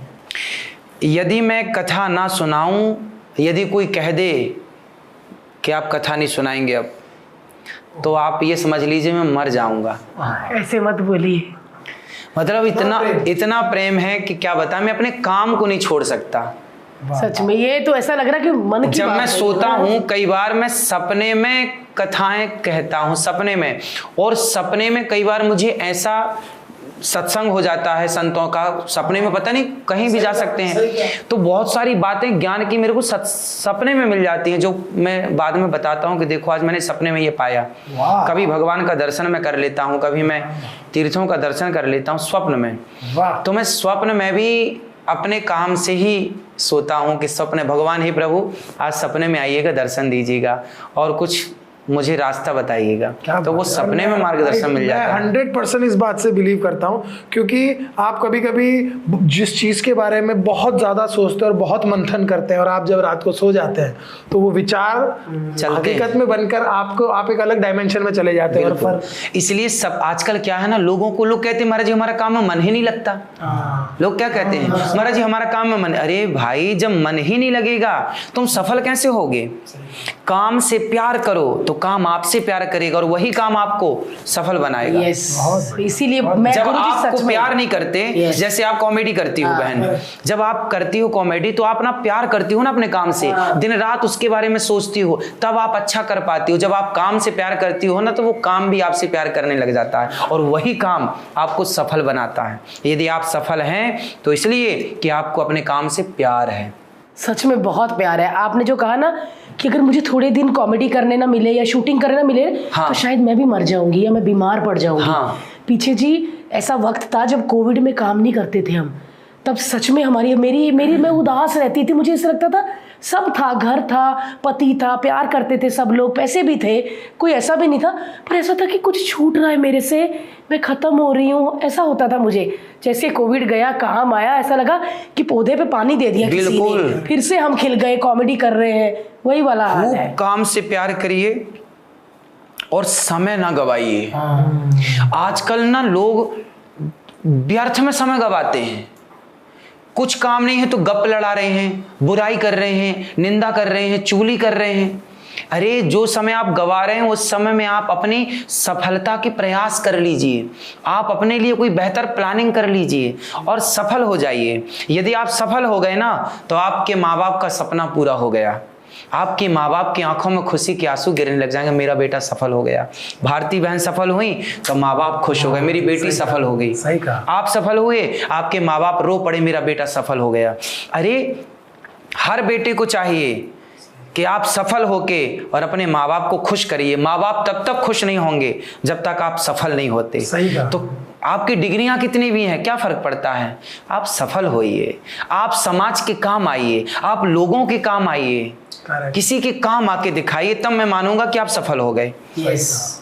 यदि मैं कथा ना सुनाऊँ, यदि कोई कह दे कि आप कथा नहीं सुनाएंगे अब, तो आप ये समझ लीजिए मैं मर जाऊंगा। ऐसे मत बोलिए। मतलब इतना प्रेम है कि क्या बताएं, मैं अपने काम को नहीं छोड़ सकता। सच में ये तो ऐसा लग रहा है कि मन की जब बात मैं है। सोता हूँ, कई बार मैं सपने में कथाएं कहता हूँ, सपने में, और सपने में कई बार मुझे ऐसा सत्संग हो जाता है संतों का, सपने में पता नहीं कहीं भी जा सकते हैं, तो बहुत सारी बातें ज्ञान की मेरे को सपने में मिल जाती हैं, जो मैं बाद में बताता हूँ कि देखो आज मैंने सपने में ये पाया। कभी भगवान का दर्शन मैं कर लेता हूँ, कभी मैं तीर्थों का दर्शन कर लेता हूँ स्वप्न में। तो मैं स्वप्न में भी अपने काम से ही सोता हूँ कि सपने, भगवान ही प्रभु आज सपने में आइएगा, दर्शन दीजिएगा और कुछ मुझे रास्ता बताइएगा। तो वो सपने में मार्गदर्शन मिल जाता है। 100% इस बात से बिलीव करता हूँ, क्योंकि आप कभी कभी जिस चीज़ के बारे में बहुत ज़्यादा सोचते हैं और बहुत मंथन करते हैं, और आप जब रात को सो जाते हैं तो वो विचार हकीकत में बनकर आप एक अलग डायमेंशन में चले जाते हैं। और इसलिए सब आजकल क्या है ना, लोगों को लोग कहते हैं महाराज जी हमारा काम में मन ही नहीं लगता। लोग क्या कहते हैं, महाराज जी हमारा काम में मन, अरे भाई जब मन ही नहीं लगेगा तुम सफल कैसे होगे? काम से प्यार करो तो काम आपसे प्यार करेगा और वही काम आपको सफल बनाएगा। इसीलिए मैं जब आपको प्यार नहीं करते, जैसे आप कॉमेडी करती हो बहन, जब आप करती हो कॉमेडी तो आप ना प्यार करती हो ना अपने काम से, दिन रात उसके बारे में सोचती हो, तब आप अच्छा कर पाती हो। जब आप काम से प्यार करती हो ना, तो वो काम भी आपसे प्यार करने लग जाता है और वही काम आपको सफल बनाता है। यदि आप सफल हैं तो इसलिए कि आपको अपने काम से प्यार है। सच में बहुत प्यार है। आपने जो कहा ना कि अगर मुझे थोड़े दिन कॉमेडी करने ना मिले या शूटिंग करने ना मिले, तो शायद मैं भी मर जाऊंगी या मैं बीमार पड़ जाऊंगी। पीछे जी ऐसा वक्त था जब कोविड में काम नहीं करते थे हम, तब सच में मेरी मैं उदास रहती थी। मुझे ऐसा लगता था सब था, घर था, पति था, प्यार करते थे सब लोग, पैसे भी थे, कोई ऐसा भी नहीं था, पर ऐसा था कि कुछ छूट रहा है मेरे से, मैं खत्म हो रही हूँ, ऐसा होता था मुझे। जैसे कोविड गया, काम आया, ऐसा लगा कि पौधे पे पानी दे दिया किसी ने, फिर से हम खिल गए, कॉमेडी कर रहे हैं, वही वाला हाल है। काम से प्यार करिए और समय ना गवाइए। आजकल ना लोग व्यर्थ में समय गवाते हैं। कुछ काम नहीं है तो गप लड़ा रहे हैं, बुराई कर रहे हैं, निंदा कर रहे हैं, चुगली कर रहे हैं। अरे जो समय आप गवा रहे हैं उस समय में आप अपनी सफलता के प्रयास कर लीजिए, आप अपने लिए कोई बेहतर प्लानिंग कर लीजिए और सफल हो जाइए। यदि आप सफल हो गए ना, तो आपके माँ बाप का सपना पूरा हो गया। आपके माँ बाप की आंखों में खुशी के आंसू गिरने लग जाएंगे, मेरा बेटा सफल हो गया। भारती बहन सफल हुई तो माँ बाप खुश हो गए, मेरी बेटी सफल हो गई। सही कहा। आप सफल हुए, आपके माँ बाप रो पड़े, मेरा बेटा सफल हो गया। अरे हर बेटे को चाहिए कि आप सफल होके और अपने माँ बाप को खुश करिए। माँ बाप तब तक खुश नहीं होंगे जब तक आप सफल नहीं होते। सही कहा। तो आपकी डिग्रियां कितनी भी हैं, क्या फर्क पड़ता है? आप सफल होइए, आप समाज के काम आइए, आप लोगों के काम आइए, किसी के काम आके दिखाइए, तब मैं मानूंगा कि आप सफल हो गए।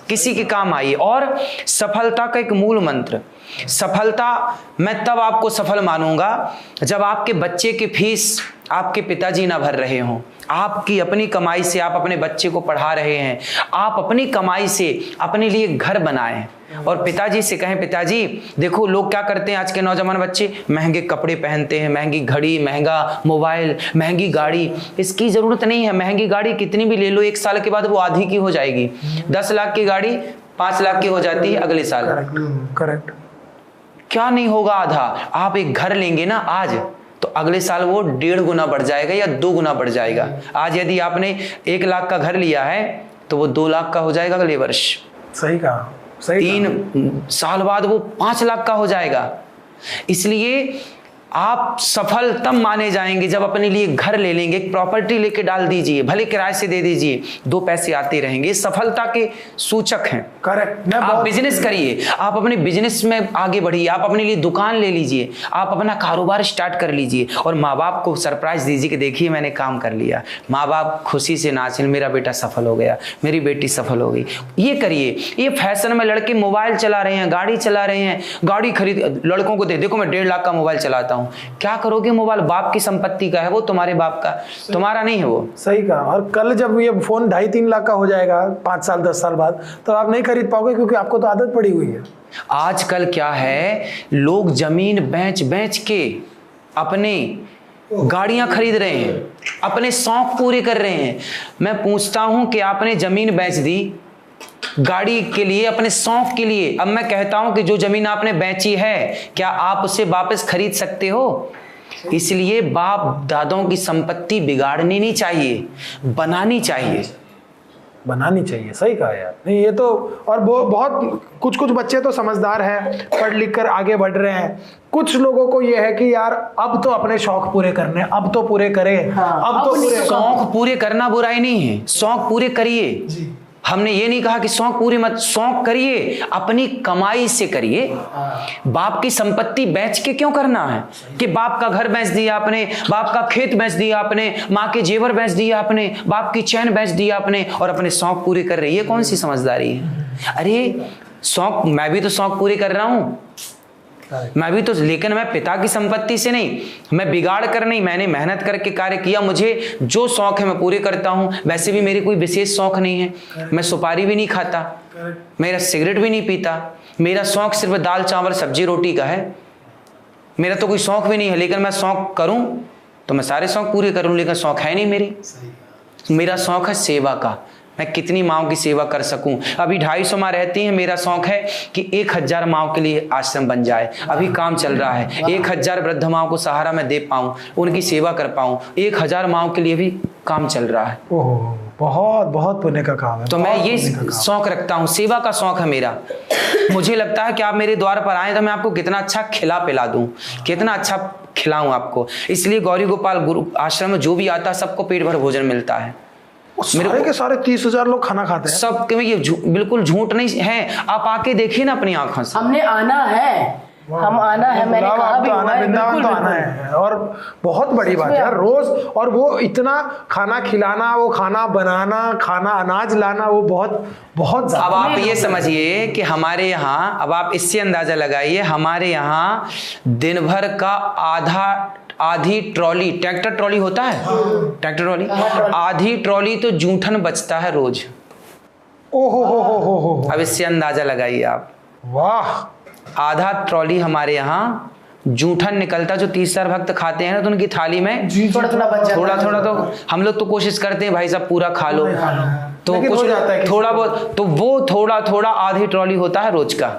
किसी के काम आइए। और सफलता का एक मूल मंत्र, सफलता मैं तब आपको सफल मानूंगा जब आपके बच्चे की फीस आपके पिताजी ना भर रहे हों। आपकी अपनी कमाई से आप अपने बच्चे को पढ़ा रहे हैं, आप अपनी कमाई से अपने लिए घर बनाएं और पिताजी से कहें, पिताजी देखो लोग क्या करते हैं, आज के नौजवान बच्चे महंगे कपड़े पहनते हैं, महंगी घड़ी, महंगा मोबाइल, महंगी गाड़ी। इसकी जरूरत नहीं है। महंगी गाड़ी कितनी भी ले लो, 1 साल के बाद वो आधी की हो जाएगी। 10 लाख की गाड़ी 5 लाख की हो जाती है अगले साल। करेक्ट। क्या नहीं होगा आधा। आप एक घर लेंगे ना आज, तो अगले साल वो 1.5 गुना बढ़ जाएगा या 2 गुना बढ़ जाएगा। आज यदि आपने 1 लाख का घर लिया है तो वो 2 लाख का हो जाएगा अगले वर्ष। सही कहा। 3 साल बाद वो 5 लाख का हो जाएगा। इसलिए आप सफल तब माने जाएंगे जब अपने लिए घर ले लेंगे, एक प्रॉपर्टी लेके डाल दीजिए, भले किराए से दे दीजिए, 2 पैसे आते रहेंगे, सफलता के सूचक हैं। करेक्ट। आप बिजनेस करिए, आप अपने बिजनेस में आगे बढ़िए, आप अपने लिए दुकान ले लीजिए, आप अपना कारोबार स्टार्ट कर लीजिए और माँ बाप को सरप्राइज दीजिए कि देखिए मैंने काम कर लिया। माँ बाप खुशी से नाचें, मेरा बेटा सफल हो गया, मेरी बेटी सफल हो गई। ये करिए। ये फैशन में लड़के मोबाइल चला रहे हैं, गाड़ी चला रहे हैं, गाड़ी खरीद, लड़कों को देखो मैं 1.5 लाख का मोबाइल चलाता हूँ। क्या करोगे? मोबाइल बाप की संपत्ति का है, वो तुम्हारे बाप का, तुम्हारा नहीं है वो। सही कहा। और कल जब ये फोन 2.5-3 लाख का हो जाएगा 5 साल 10 साल बाद, तो आप नहीं खरीद पाओगे क्योंकि आपको तो आदत पड़ी हुई है। आजकल क्या है, लोग जमीन बेच बेच के अपने गाड़ियां खरीद रहे हैं, अपने शौक पूरे कर रहे हैं। मैं पूछता हूं कि आपने जमीन बेच दी गाड़ी के लिए, अपने शौक के लिए। अब मैं कहता हूं कि जो जमीन आपने बेची है, क्या आप उसे वापस खरीद सकते हो? इसलिए बाप दादों की संपत्ति बिगाड़नी नहीं चाहिए, बनानी चाहिए। बनानी चाहिए। सही कहा यार। नहीं ये तो, और बहुत कुछ बच्चे तो समझदार हैं, पढ़ लिख कर आगे बढ़ रहे हैं। कुछ लोगों को ये है कि यार अब तो अपने शौक पूरे करने, अब तो पूरे करें। हाँ, अब तो पूरे। शौक पूरे करना बुराई नहीं है, शौक पूरे करिए। हमने ये नहीं कहा कि शौक पूरे मत, शौक करिए, अपनी कमाई से करिए। बाप की संपत्ति बेच के क्यों करना है कि बाप का घर बेच दिया आपने, बाप का खेत बेच दिया आपने, माँ के जेवर बेच दिया आपने, बाप की चैन बेच दिया आपने और अपने शौक पूरे कर रहे। ये कौन सी समझदारी है? अरे शौक, मैं भी तो शौक पूरे कर रहा हूं, मैं भी तो, लेकिन मैं पिता की संपत्ति से नहीं, मैं बिगाड़ कर नहीं, मैंने मेहनत करके कार्य किया। मुझे जो शौक है मैं पूरे करता हूं। वैसे भी मेरे कोई विशेष शौक नहीं है, मैं सुपारी भी नहीं खाता, मेरा सिगरेट भी नहीं पीता, मेरा शौक सिर्फ दाल चावल सब्जी रोटी का है। मेरा तो कोई शौक भी नहीं है, लेकिन मैं शौक करूं तो मैं सारे शौक पूरे करूं, लेकिन शौक है नहीं मेरे। मेरा शौक है सेवा का, मैं कितनी माँओं की सेवा कर सकूं। अभी 250 माँ रहती हैं, मेरा शौक है कि 1000 माँओं के लिए आश्रम बन जाए। अभी काम चल रहा है, 1000 वृद्ध माँओं को सहारा मैं दे पाऊं, उनकी सेवा कर पाऊं। 1000 माँओं के लिए भी काम चल रहा है। ओह, बहुत बहुत पुण्य का काम है। तो मैं ये शौक रखता हूँ, सेवा का शौक है मेरा। मुझे लगता है कि आप मेरे द्वार पर आए तो मैं आपको कितना अच्छा खिला पिला दूं, कितना अच्छा खिलाऊं आपको। इसलिए गौरी गोपाल गुरु आश्रम में जो भी आता है सबको पेट भर भोजन मिलता है। सारे के सारे 30,000 लोग खाना खाते हैं। सब के, ये बिल्कुल झूठ नहीं है, आप आके देखिए ना अपनी आंखों से। हमने आना है, हम आना है, मैंने कहा भी हुआ है, वृंदावन तो आना है। और बहुत बड़ी बात है रोज, और वो इतना खाना खिलाना, वो खाना बनाना, खाना अनाज लाना, वो बहुत बहुत। अब आप ये समझिए कि हमारे यहाँ, अब आप इससे अंदाजा लगाइए, हमारे यहाँ दिन भर का आधी ट्रॉली, ट्रैक्टर ट्रॉली होता है, ट्रैक्टर ट्रॉली, आधी ट्रॉली तो जूठन बचता है रोज। ओहो हो। अब इससे अंदाजा लगाइए आप। वाह। आधा ट्रॉली हमारे यहाँ जूठन निकलता, जो 30,000 भक्त खाते हैं ना, तो उनकी थाली में थोड़ा थोड़ा बच जाता है। थोड़ा तो हम लोग तो कोशिश करते हैं भाई साहब पूरा खा लो, तो कुछ थोड़ा बहुत, तो वो थोड़ा आधी ट्रॉली होता है रोज का।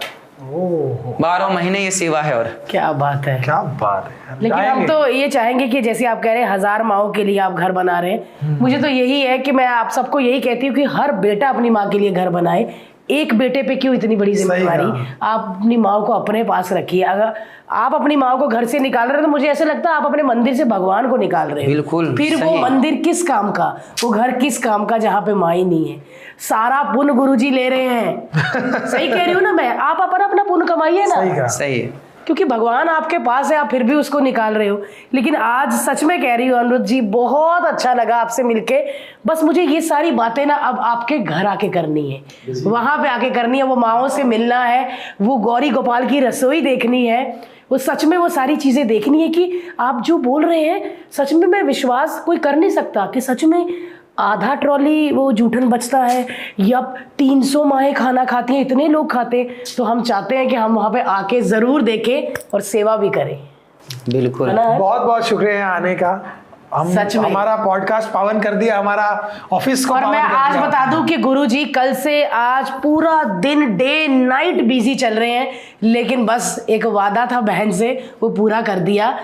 12 महीने ये सेवा है। और क्या बात है, क्या बात है। लेकिन हम तो ये चाहेंगे कि जैसे आप कह रहे हैं 1000 माओं के लिए आप घर बना रहे हैं, मुझे तो यही है कि मैं आप सबको यही कहती हूँ कि हर बेटा अपनी माँ के लिए घर बनाए। एक बेटे पे क्यों इतनी बड़ी जिम्मेदारी? आप अपनी माँ को अपने पास रखिए। अगर आप अपनी माँ को घर से निकाल रहे हो तो मुझे ऐसा लगता है आप अपने मंदिर से भगवान को निकाल रहे हो। बिल्कुल। फिर वो मंदिर किस काम का, वो घर किस काम का जहाँ पे माँ ही नहीं है? सारा पुण्य गुरुजी ले रहे हैं। सही कह रही हूँ ना मैं? आप अपना पुण्य कमाइए ना। सही है, क्योंकि भगवान आपके पास है, आप फिर भी उसको निकाल रहे हो। लेकिन आज सच में कह रही हूँ अनुरुद्ध जी, बहुत अच्छा लगा आपसे मिलके। बस मुझे ये सारी बातें ना अब आपके घर आके करनी है, वहां पे आके करनी है, वो माँओं से मिलना है, वो गौरी गोपाल की रसोई देखनी है, वो सच में वो सारी चीजें देखनी है कि आप जो बोल रहे हैं सच में। मैं विश्वास कोई कर नहीं सकता कि सच में आधा ट्रॉली वो जूठन बचता है, या 300 माएँ खाना खाती हैं, इतने लोग खाते। तो हम चाहते हैं कि हम वहाँ पे आके ज़रूर देखें और सेवा भी करें। बिल्कुल। बहुत बहुत शुक्रिया आने का। हम सच में हमारा पॉडकास्ट पावन कर दिया, हमारा ऑफिस को। और मैं आज बता दूं कि गुरुजी कल से आज पूरा दिन डे नाइट बिजी चल रहे हैं, लेकिन बस एक वादा था बहन से, वो पूरा कर दिया।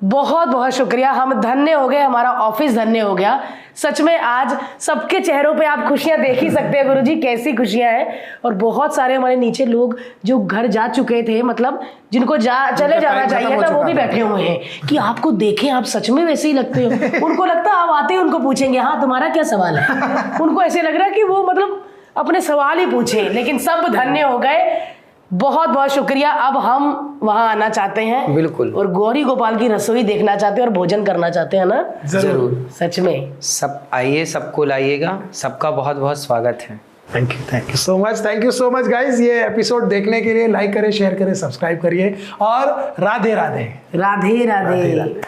बहुत बहुत शुक्रिया, हम धन्य हो गए, हमारा ऑफिस धन्य हो गया। सच में आज सबके चेहरों पे आप खुशियां देख ही सकते हैं गुरुजी, कैसी खुशियां हैं। और बहुत सारे हमारे नीचे लोग जो घर जा चुके थे, मतलब जिनको चले जाना चाहिए था, वो भी बैठे हुए हैं कि आपको देखें, आप सच में वैसे ही लगते हो। उनको लगता है आप आते ही उनको पूछेंगे हाँ तुम्हारा क्या सवाल है। उनको ऐसे लग रहा है कि वो मतलब अपने सवाल ही पूछे, लेकिन सब धन्य हो गए। बहुत बहुत शुक्रिया। अब हम वहां आना चाहते हैं बिल्कुल, और गौरी गोपाल की रसोई देखना चाहते हैं और भोजन करना चाहते हैं ना। जरूर, सच में सब आइए, सबको लाइएगा, सबका बहुत बहुत स्वागत है। Thank you so much, thank you so much guys. ये एपिसोड देखने के लिए लाइक करें, शेयर करें, सब्सक्राइब करिए और राधे राधे। राधे राधे, राधे, राधे।